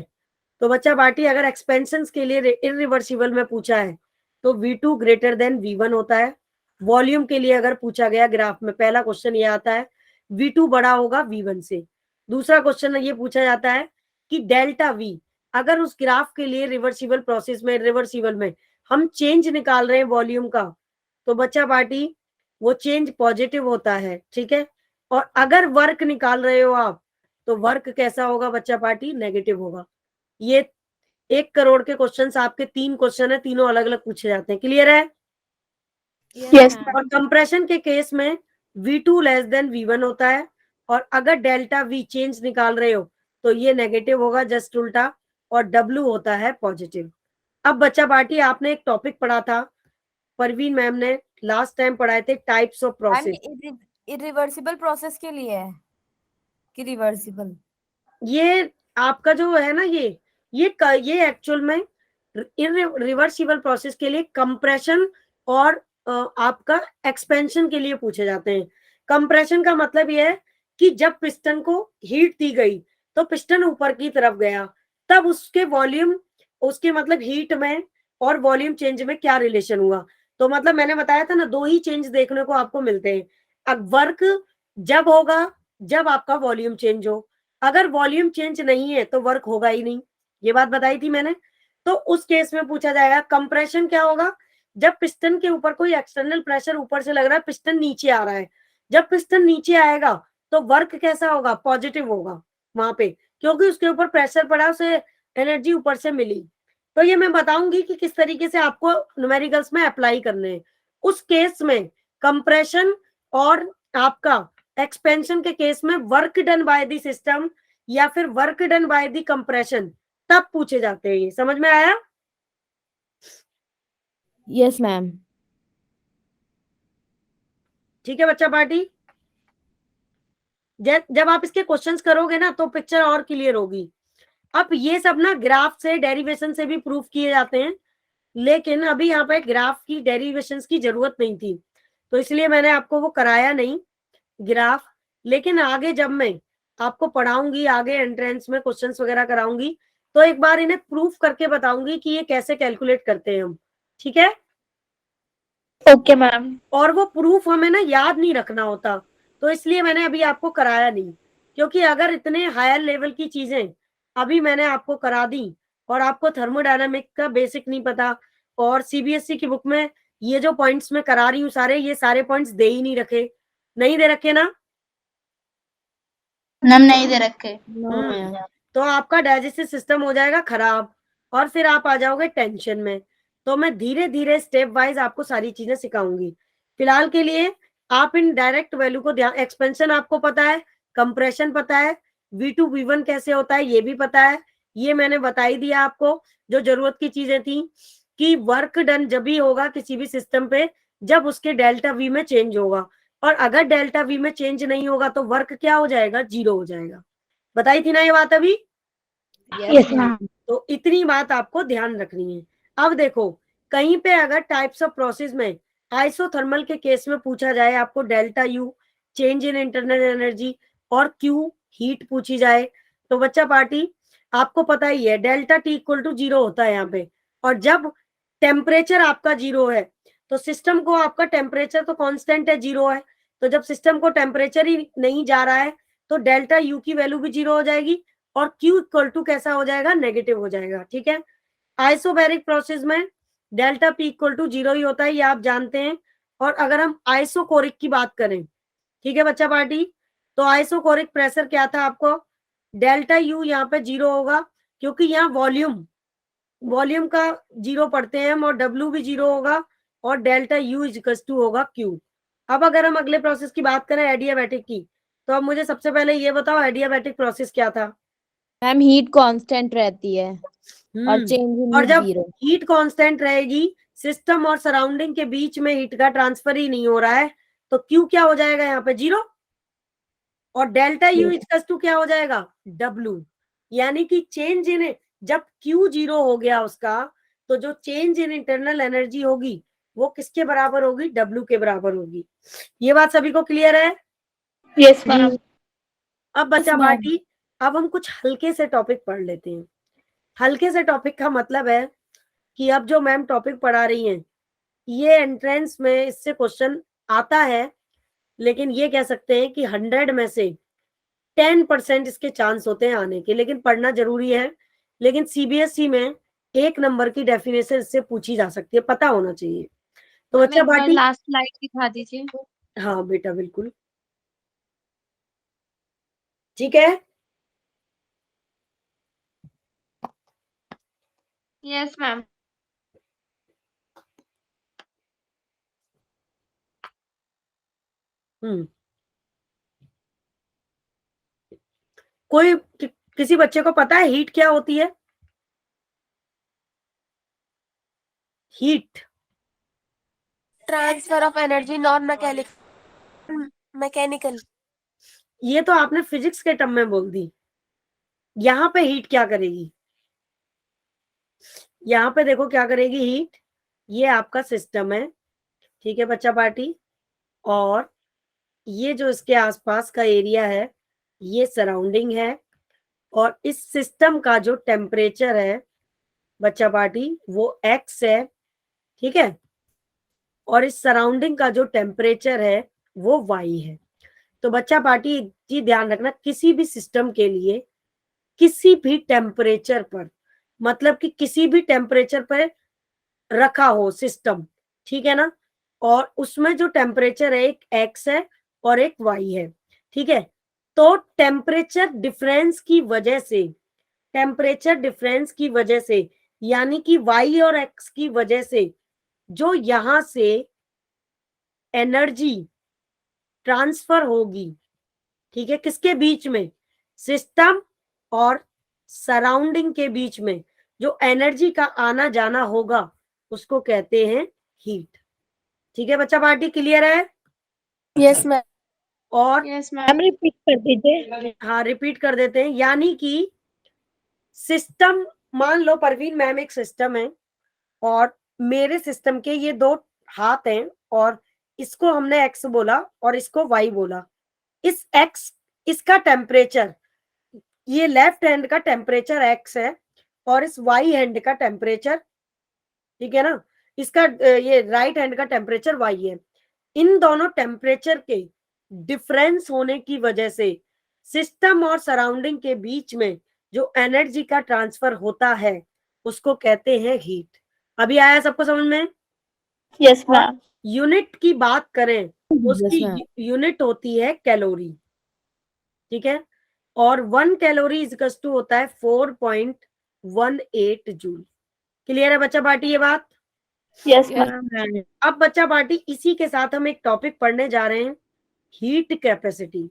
तो बच्चा पार्टी अगर एक्सपेंशन के लिए इरिवर्सिबल में पूछा है तो V2 ग्रेटर देन V1 होता है। वॉल्यूम के लिए अगर पूछा गया ग्राफ में पहला क्वेश्चन ये आता है V2 बड़ा होगा V1 से। दूसरा क्वेश्चन ये पूछा जाता है कि डेल्टा V, अगर उस ग्राफ के लिए रिवर्सिबल प्रोसेस में रिवर्सिबल में हम चेंज निकाल रहे हैं वॉल्यूम का, तो बच्चा पार्टी वो चेंज पॉजिटिव होता है, ठीक है। और अगर वर्क निकाल रहे हो आप तो वर्क कैसा होगा बच्चा पार्टी? नेगेटिव होगा। ये 1 करोड़ के क्वेश्चंस आपके 3 क्वेश्चन है, तीनों अलग अलग पूछे जाते हैं। क्लियर है? यस। और कंप्रेशन के केस में V2 लेस देन V1 होता है, और अगर डेल्टा V चेंज निकाल रहे हो तो ये नेगेटिव होगा, जस्ट उल्टा, और W होता है पॉजिटिव। अब बच्चा पार्टी आपने एक टॉपिक पढ़ा था, परवीन मैम ने लास्ट टाइम पढ़ाए थे, types of process. Irreversible process के लिए है कि रिवर्सिबल? ये आपका जो है ना ये एक्चुअल में रिवर्सिबल प्रोसेस के लिए कंप्रेशन और आपका एक्सपेंशन के लिए पूछे जाते हैं। कंप्रेशन का मतलब यह है कि जब पिस्टन को हीट दी गई तो पिस्टन ऊपर की तरफ गया, तब उसके वॉल्यूम, उसके मतलब हीट में और वॉल्यूम चेंज में क्या रिलेशन हुआ। तो मतलब मैंने बताया था ना, दो ही चेंज देखने को आपको मिलते हैं। अब वर्क जब होगा जब आपका वॉल्यूम चेंज हो, अगर वॉल्यूम चेंज नहीं है तो वर्क होगा ही नहीं, ये बात बताई थी मैंने। तो उस केस में पूछा जाएगा कंप्रेशन क्या होगा, जब पिस्टन के ऊपर कोई एक्सटर्नल प्रेशर ऊपर से लग रहा है, पिस्टन नीचे आ रहा है, जब पिस्टन नीचे आएगा तो वर्क कैसा होगा, पॉजिटिव होगा वहां पे, क्योंकि उसके ऊपर प्रेशर पड़ा, उसे एनर्जी ऊपर से मिली। तो ये मैं बताऊंगी कि किस तरीके से आपको न्यूमेरिकल्स में अप्लाई करने हैं। उस केस में कंप्रेशन और आपका एक्सपेंशन के केस में work done by the system या फिर work done by the compression तब पूछे जाते हैं। ये समझ में आया? Yes ma'am. ठीक है बच्चा पार्टी, जब आप इसके क्वेश्चंस करोगे ना तो पिक्चर और क्लियर होगी। अब ये सब ना ग्राफ से, डेरिवेशन से भी प्रूफ किए जाते हैं, लेकिन अभी यहाँ पे ग्राफ की डेरिवेशंस की जरूरत नहीं थी, तो इसलिए मैंने आपको वो कराया नहीं ग्राफ। लेकिन आगे जब मैं आपको पढ़ाऊंगी, आगे एंट्रेंस में क्वेश्चंस वगैरह कराऊंगी, तो एक बार इन्हें प्रूफ करके बताऊंगी कि ये कैसे कैलकुलेट करते हैं हम। ठीक है? Okay ma'am. और वो प्रूफ हमें ना याद नहीं रखना होता, तो इसलिए मैंने अभी आपको कराया नहीं, क्योंकि अगर इतने हायर लेवल की चीजें अभी मैंने आपको करा दी और आपको थर्मोडायनामिक का बेसिक नहीं पता, और सीबीएसई की बुक में ये जो पॉइंट्स मैं करा रही हूँ सारे, ये सारे पॉइंट्स दे ही नहीं रखे, नहीं दे रखे ना? मैम नहीं दे रखे। तो आपका डाइजेस्टिव सिस्टम हो जाएगा खराब और फिर आप आ जाओगे टेंशन में। तो मैं धीरे धीरे स्टेप वाइज आपको सारी चीजें सिखाऊंगी। फिलहाल के लिए आप इन डायरेक्ट वैल्यू को ध्यान, एक्सपेंशन आपको पता है, कंप्रेशन पता है, V2 V1 कैसे होता है ये भी पता है, ये मैंने बता ही दिया आपको। जो जरूरत की चीजें थी कि वर्क डन जब भी होगा किसी भी सिस्टम पे जब उसके डेल्टा V में चेंज होगा, और अगर डेल्टा V में चेंज नहीं होगा तो वर्क क्या हो जाएगा, जीरो हो जाएगा। बताई थी ना ये बात अभी? Yes ma'am. तो इतनी बात आपको ध्यान रखनी है। अब देखो, कहीं पे अगर टाइप्स ऑफ प्रोसेस में आइसोथर्मल के केस में पूछा जाए आपको delta U change in internal energy और क्यू हीट पूछी जाए, तो बच्चा पार्टी आपको पता ही है delta T equal to zero होता है यहाँ पे। और जब टेम्परेचर आपका जीरो है तो सिस्टम को, आपका टेम्परेचर तो कांस्टेंट है, जीरो है, तो जब सिस्टम को टेम्परेचर ही नहीं जा रहा है तो डेल्टा यू की वैल्यू भी जीरो हो जाएगी और Q इक्वल टू कैसा हो जाएगा, नेगेटिव हो जाएगा। ठीक है? आइसोबैरिक प्रोसेस में delta P equal to zero ही होता है, ये आप जानते हैं। और अगर हम आइसोकोरिक की बात करें, ठीक है बच्चा पार्टी, तो आइसोकोरिक प्रेशर क्या था आपको, डेल्टा U यहाँ पे जीरो होगा, क्योंकि यहाँ वॉल्यूम का जीरो पढ़ते हैं हम, और W भी जीरो होगा, और डेल्टा U इक्वल टू होगा Q। अब अगर हम अगले प्रोसेस की बात करें एडियाबैटिक की, तो अब मुझे सबसे पहले ये बताओ एडियाबैटिक प्रोसेस क्या था? मैम हीट कांस्टेंट रहती है और चेंज इन और जब जीरो। हीट कांस्टेंट रहेगी, सिस्टम और सराउंडिंग के बीच में हीट का ट्रांसफर ही नहीं हो रहा है, तो क्यू क्या हो जाएगा यहाँ पे, जीरो। और डेल्टा यू इक्वल्स टू क्या हो जाएगा, डब्ल्यू। यानी कि चेंज इन, जब क्यू जीरो हो गया उसका, तो जो चेंज इन इंटरनल एनर्जी होगी वो किसके बराबर होगी, डब्ल्यू के बराबर होगी। ये बात सभी को क्लियर है? Yes ma'am. अब बच्चा पार्टी, अब हम कुछ हल्के से टॉपिक पढ़ लेते हैं। हल्के से टॉपिक का मतलब है कि अब जो मैम टॉपिक पढ़ा रही हैं ये एंट्रेंस में इससे क्वेश्चन आता है, लेकिन ये कह सकते हैं कि 100 में से 10% इसके चांस होते हैं आने के, लेकिन पढ़ना जरूरी है। लेकिन सीबीएसई में 1 नंबर की डेफिनेशन इससे पूछी जा सकती है, पता होना चाहिए। तो बच्चा पार्टी, लास्ट स्लाइड दिखा दीजिए। हाँ बेटा बिल्कुल, ठीक है। Yes ma'am. कोई किसी बच्चे को पता है हीट क्या होती है? Heat transfer of energy non mechanical. ये तो आपने फिजिक्स के टर्म में बोल दी। यहाँ पे हीट क्या करेगी, यहाँ पे देखो क्या करेगी हीट। ये आपका सिस्टम है, ठीक है बच्चा पार्टी, और ये जो इसके आसपास का एरिया है ये सराउंडिंग है, और इस सिस्टम का जो टेम्परेचर है बच्चा पार्टी वो x है, ठीक है, और इस सराउंडिंग का जो टेम्परेचर है वो y है। तो बच्चा पार्टी एक चीज ध्यान रखना, किसी भी सिस्टम के लिए किसी भी टेम्परेचर पर, मतलब कि किसी भी टेम्परेचर पर रखा हो सिस्टम, ठीक है ना, और उसमें जो टेम्परेचर है एक x है और एक y है, ठीक है, तो टेम्परेचर डिफरेंस की वजह से, टेम्परेचर डिफरेंस की वजह से, यानी कि y और x की वजह से जो यहां से एनर्जी ट्रांसफर होगी, ठीक है, किसके बीच में, सिस्टम और सराउंडिंग के बीच में जो एनर्जी का आना जाना होगा उसको कहते हैं हीट। ठीक है बच्चा पार्टी, क्लियर है? Yes ma'am. और यस मैम। रिपीट कर दीजिए। हाँ रिपीट कर देते हैं, यानी कि सिस्टम, मान लो परवीन मैम एक सिस्टम है और मेरे सिस्टम के ये दो हाथ हैं और इसको हमने एक्स बोला और इसको वाई बोला। इस एक्स, इसका टेम्परेचर, ये लेफ्ट हैंड का टेम्परेचर एक्स है और इस वाई हैंड का टेम्परेचर, ठीक है ना, इसका ये राइट हैंड का टेम्परेचर वाई है। इन दोनों टेम्परेचर के डिफरेंस होने की वजह से सिस्टम और सराउंडिंग के बीच में जो एनर्जी का ट्रांसफर होता है उसको कहते हैं हीट। अभी आया सबको समझ में? Yes ma'am. यूनिट की बात करें, उसकी यूनिट होती है कैलोरी, ठीक है, और 1 कैलोरी इज टू होता है 4.18 जूल। क्लियर है बच्चा पार्टी ये बात? Yes ma'am. अब बच्चा पार्टी इसी के साथ हम एक टॉपिक पढ़ने जा रहे हैं, हीट कैपेसिटी।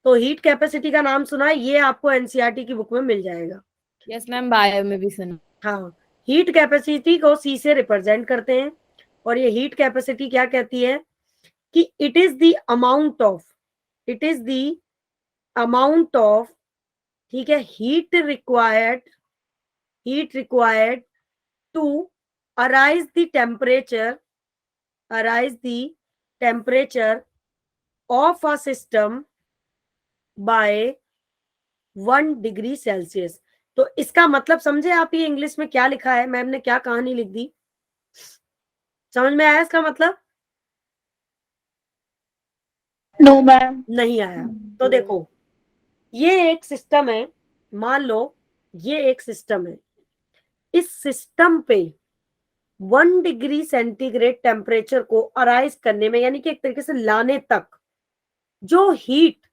तो हीट कैपेसिटी का नाम सुना है, ये आपको एनसीईआरटी की बुक में मिल जाएगा। यस मैम, बायो में भी सुना। हाँ, हीट कैपेसिटी को सी से रिप्रेजेंट करते हैं और ये हीट कैपेसिटी क्या कहती है कि it is the amount of, it is the amount of, ठीक है, heat required to arise the temperature of a system by 1 degree Celsius. तो इसका मतलब समझे आप ये इंग्लिश में क्या लिखा है, मैम ने क्या कहानी लिख दी, समझ में आया इसका मतलब? No ma'am. नहीं आया? तो देखो ये एक सिस्टम है, मान लो ये एक सिस्टम है, इस सिस्टम पे 1 डिग्री सेंटीग्रेड टेम्परेचर को अराइज करने में, यानी कि एक तरीके से लाने तक जो हीट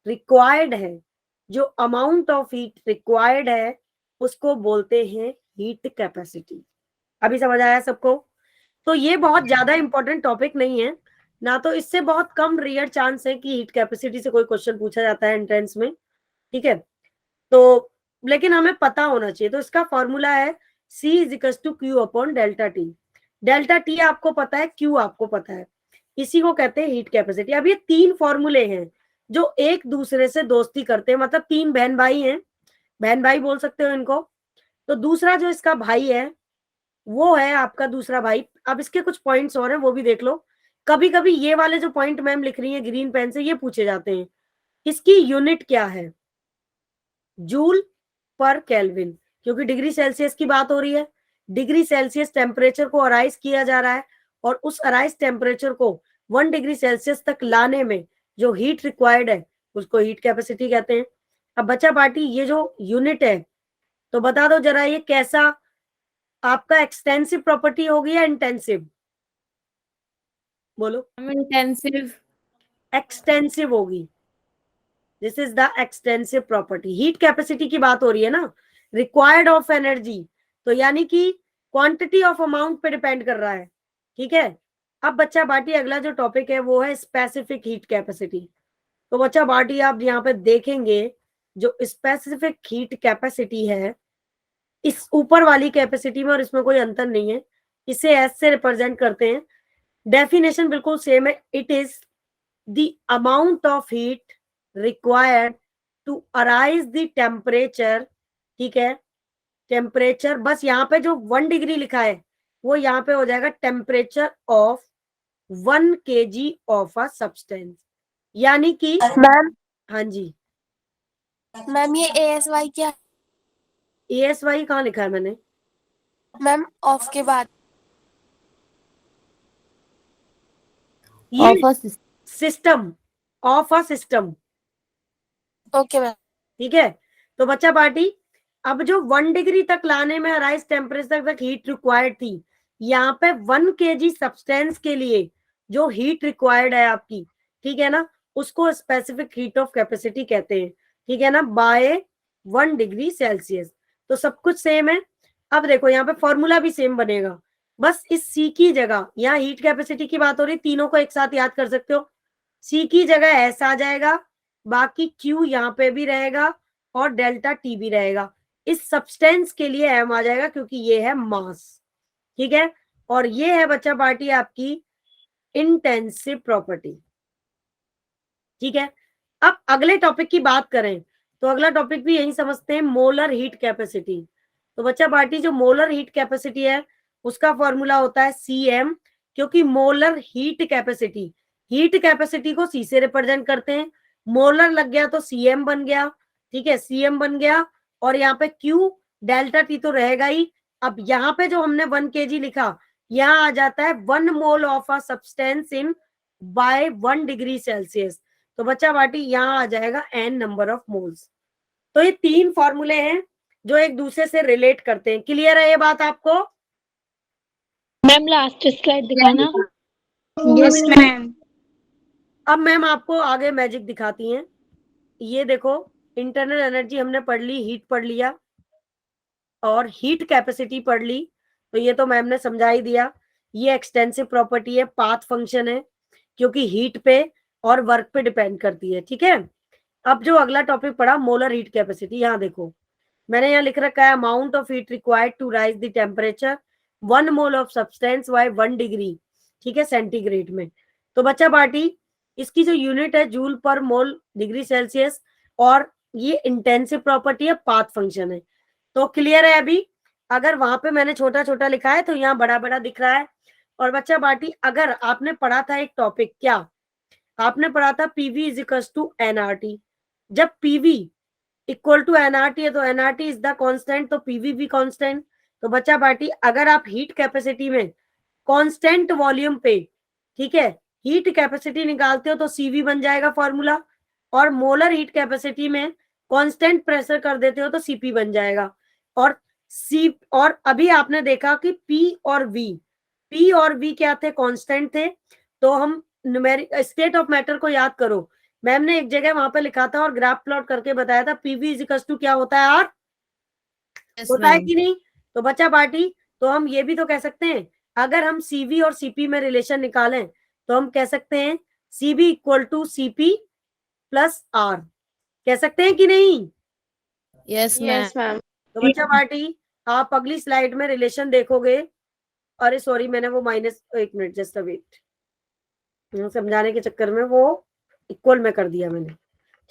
रिक्वायर्ड है, जो अमाउंट ऑफ हीट रिक्वायर्ड है उसको बोलते हैं हीट कैपेसिटी। अभी समझ आया सबको? तो ये बहुत ज्यादा इंपॉर्टेंट टॉपिक नहीं है ना, तो इससे बहुत कम रेयर चांस है कि हीट कैपेसिटी से कोई क्वेश्चन पूछा जाता है एंट्रेंस में, ठीक है, तो लेकिन हमें पता होना चाहिए। तो इसका फॉर्मूला है C is to Q upon delta T. Delta T आपको पता है, क्यू आपको पता है, इसी को कहते हैं हीट कैपेसिटी। अब ये 3 फॉर्मूले हैं जो एक दूसरे से दोस्ती करते हैं, मतलब 3 बहन भाई हैं, बहन भाई बोल सकते हो इनको। तो दूसरा जो इसका भाई है वो है आपका दूसरा भाई। अब इसके कुछ पॉइंट्स और हैं वो भी देख लो। कभी कभी ये वाले जो पॉइंट मैम लिख रही है ग्रीन पेन से, ये पूछे जाते हैं, इसकी यूनिट क्या है, जूल पर केल्विन, क्योंकि डिग्री सेल्सियस की बात हो रही है। डिग्री सेल्सियस टेम्परेचर को अराइज किया जा रहा है और उस अराइज टेम्परेचर को 1 डिग्री सेल्सियस तक लाने में जो हीट रिक्वायर्ड है उसको हीट कैपेसिटी कहते हैं। अब बच्चा पार्टी ये जो यूनिट है, तो बता दो जरा ये कैसा आपका एक्सटेंसिव प्रॉपर्टी होगी या इंटेंसिव? बोलो। इंटेंसिव। एक्सटेंसिव होगी। This is the extensive property. Heat capacity की बात हो रही है ना, रिक्वायर्ड ऑफ एनर्जी, तो यानी कि क्वांटिटी ऑफ अमाउंट पे डिपेंड कर रहा है, ठीक है। अब बच्चा बाटी अगला जो टॉपिक है वो है स्पेसिफिक हीट कैपेसिटी। तो बच्चा बाटी आप यहाँ पे देखेंगे जो स्पेसिफिक हीट कैपेसिटी है, इस ऊपर वाली कैपेसिटी में और इसमें कोई अंतर नहीं है, इसे एस से रिप्रेजेंट करते हैं। डेफिनेशन बिल्कुल सेम है, it is the amount of heat required to arise the temperature, ठीक है, टेम्परेचर, बस यहाँ पे जो 1 डिग्री लिखा है वो यहाँ पे हो जाएगा temperature of 1 kg of a substance, यानी कि मैम हाँ जी, मैम ये ASY क्या? ASY कहाँ लिखा है मैंने? मैम ऑफ के बाद ये of a system, of a system, okay ma'am. ठीक है। तो बच्चा पार्टी, अब जो 1 डिग्री तक लाने में राइज टेम्परेचर तक हीट रिक्वायर्ड थी, यहाँ पे 1 kg सब्सटेंस के लिए जो हीट रिक्वायर्ड है आपकी, ठीक है ना, उसको स्पेसिफिक हीट ऑफ कैपेसिटी कहते हैं, ठीक है ना, बाय 1 डिग्री सेल्सियस। तो सब कुछ सेम है। अब देखो यहाँ पे फॉर्मूला भी सेम बनेगा, बस इस सी की जगह, यहाँ हीट कैपेसिटी की बात हो रही, तीनों को एक साथ याद कर सकते हो। सी की जगह एस आ जाएगा, बाकी क्यू यहाँ पे भी रहेगा और डेल्टा टी भी रहेगा। इस सब्सटेंस के लिए एम आ जाएगा क्योंकि ये है मास, ठीक है। और ये है बच्चा पार्टी आपकी इंटेंसिव प्रॉपर्टी, ठीक है। अब अगले टॉपिक की बात करें तो अगला टॉपिक भी यही समझते हैं, मोलर हीट कैपेसिटी। तो बच्चा पार्टी जो मोलर हीट कैपेसिटी है उसका फॉर्मूला होता है CM, क्योंकि मोलर हीट कैपेसिटी को C से रिप्रेजेंट करते हैं, मोलर लग गया तो CM बन गया, ठीक है, CM बन गया। और यहाँ पे Q डेल्टा T तो रहेगा ही। अब यहाँ पे जो हमने 1 kg लिखा, यहाँ आ जाता है 1 mole of a substance in by 1 degree Celsius. तो बच्चा पार्टी यहाँ आ जाएगा n नंबर ऑफ मोल्स। तो ये 3 फॉर्मूले हैं जो एक दूसरे से रिलेट करते हैं। क्लियर है ये बात आपको? मैम लास्ट स्लाइड दिखाना। Yes ma'am. अब मैम आपको आगे मैजिक दिखाती हैं। ये देखो, इंटरनल एनर्जी हमने पढ़ ली, हीट पढ़ लिया और हीट कैपेसिटी पढ़ ली, तो ये तो मैम ने समझा ही दिया। ये एक्सटेंसिव प्रॉपर्टी है, पाथ फंक्शन है, क्योंकि हीट पे और वर्क पे डिपेंड करती है, ठीक है। अब जो अगला टॉपिक पढ़ा, मोलर हीट कैपेसिटी, यहाँ देखो मैंने यहाँ लिख रखा है amount of heat required to raise the temperature 1 mole of substance by 1 degree, ठीक है, सेंटीग्रेड में। तो बच्चा पार्टी इसकी जो यूनिट है जूल पर मोल डिग्री सेल्सियस, और ये इंटेंसिव प्रॉपर्टी है, पाथ फंक्शन है। तो क्लियर है अभी? अगर वहां पे मैंने छोटा छोटा लिखा है तो यहाँ बड़ा बड़ा दिख रहा है। और बच्चा पार्टी अगर आपने पढ़ा था एक टॉपिक, क्या आपने पढ़ा था, PV is equal to NRT। जब PV इक्वल टू NRT है तो NRT इज द कांस्टेंट, तो PV भी कांस्टेंट। तो बच्चा पार्टी अगर आप हीट कैपेसिटी में कांस्टेंट वॉल्यूम पे, ठीक है, हीट कैपेसिटी निकालते हो तो CV बन जाएगा फॉर्मूला, और मोलर हीट कैपेसिटी में कांस्टेंट प्रेशर कर देते हो तो CP बन जाएगा। और अभी आपने देखा कि P और V क्या थे? कांस्टेंट थे। तो हम न्यूमेरिक स्टेट ऑफ मैटर को याद करो, मैम ने एक जगह वहां पे लिखा था और ग्राफ प्लॉट करके बताया था, PV इज इक्वल टू क्या होता है यार? होता है कि नहीं? तो बच्चा पार्टी, तो हम ये भी तो कह सकते हैं, अगर हम CV और CP में रिलेशन निकालें तो हम कह सकते हैं CB equal to CP plus R, कह सकते हैं कि नहीं? Yes ma'am. तो बच्चा पार्टी आप अगली स्लाइड में रिलेशन देखोगे। अरे सॉरी, मैंने वो माइनस, एक मिनट जस्ट वेट, समझाने के चक्कर में वो इक्वल में कर दिया मैंने,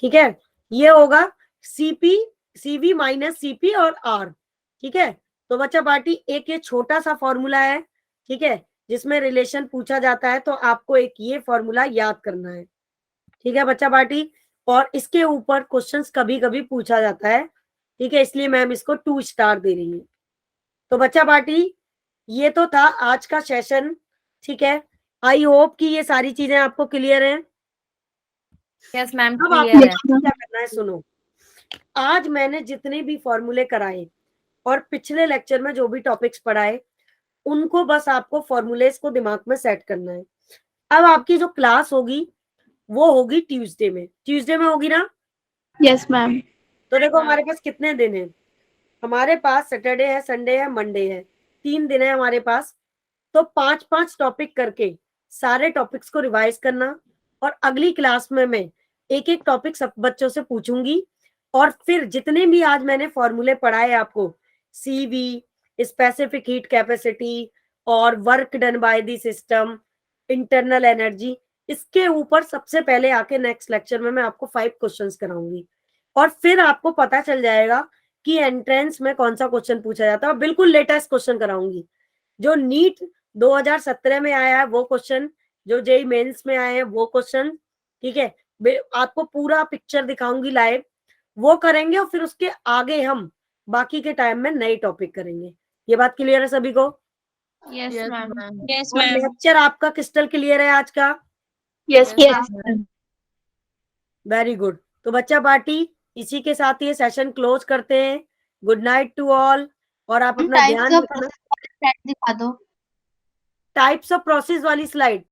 ठीक है। ये होगा CV माइनस CP और R, ठीक है। तो बच्चा पार्टी एक ये छोटा सा फॉर्मूला है, ठीक है, जिसमें रिलेशन पूछा जाता है, तो आपको एक ये फॉर्मूला याद करना है, ठीक है बच्चा पार्टी। और इसके ऊपर क्वेश्चंस कभी कभी पूछा जाता है, ठीक है, इसलिए मैम इसको 2 स्टार दे रही हूँ। तो बच्चा पार्टी ये तो था आज का सेशन, ठीक है। आई होप कि ये सारी चीजें आपको क्लियर हैं। यस मैम, अब आपको क्लियर है। क्या करना है, सुनो, आज मैंने जितने भी फॉर्मूले कराए और पिछले लेक्चर में जो भी टॉपिक्स पढ़ाए, उनको बस आपको फॉर्मूलेस को दिमाग में सेट करना है। अब आपकी जो क्लास होगी वो होगी ट्यूसडे में होगी ना? Yes ma'am. तो देखो हमारे पास कितने दिन है, हमारे पास सैटरडे है, संडे है, मंडे है, 3 दिन है हमारे पास। तो 5-5 टॉपिक करके सारे टॉपिक्स को रिवाइज करना, और अगली क्लास में मैं एक एक टॉपिक सब बच्चों से पूछूंगी। और फिर जितने भी आज मैंने फॉर्मूले पढ़ाए आपको, CV, स्पेसिफिक हीट कैपेसिटी और work done by the system, internal energy, इसके ऊपर सबसे पहले आके नेक्स्ट लेक्चर में मैं आपको 5 क्वेश्चंस कराऊंगी। और फिर आपको पता चल जाएगा कि एंट्रेंस में कौन सा क्वेश्चन पूछा जाता है। बिल्कुल लेटेस्ट क्वेश्चन कराऊंगी, जो नीट 2017 में आया है वो क्वेश्चन, जो जेई मेंस में आए हैं वो क्वेश्चन, ठीक है। आपको पूरा पिक्चर दिखाऊंगी लाइव, वो करेंगे और फिर उसके आगे हम बाकी के टाइम में नए टॉपिक करेंगे। ये बात क्लियर है सभी को? Yes ma'am. यस और लेक्चर आपका क्रिस्टल क्लियर है आज का? Yes ma'am. Very good. तो बच्चा पार्टी इसी के साथ ये सेशन क्लोज करते हैं। Good night to all. और आप अपना टाइप्स ध्यान ऑफ रखना। प्रोसेस दिखा दो। टाइप्स ऑफ प्रोसेस वाली स्लाइड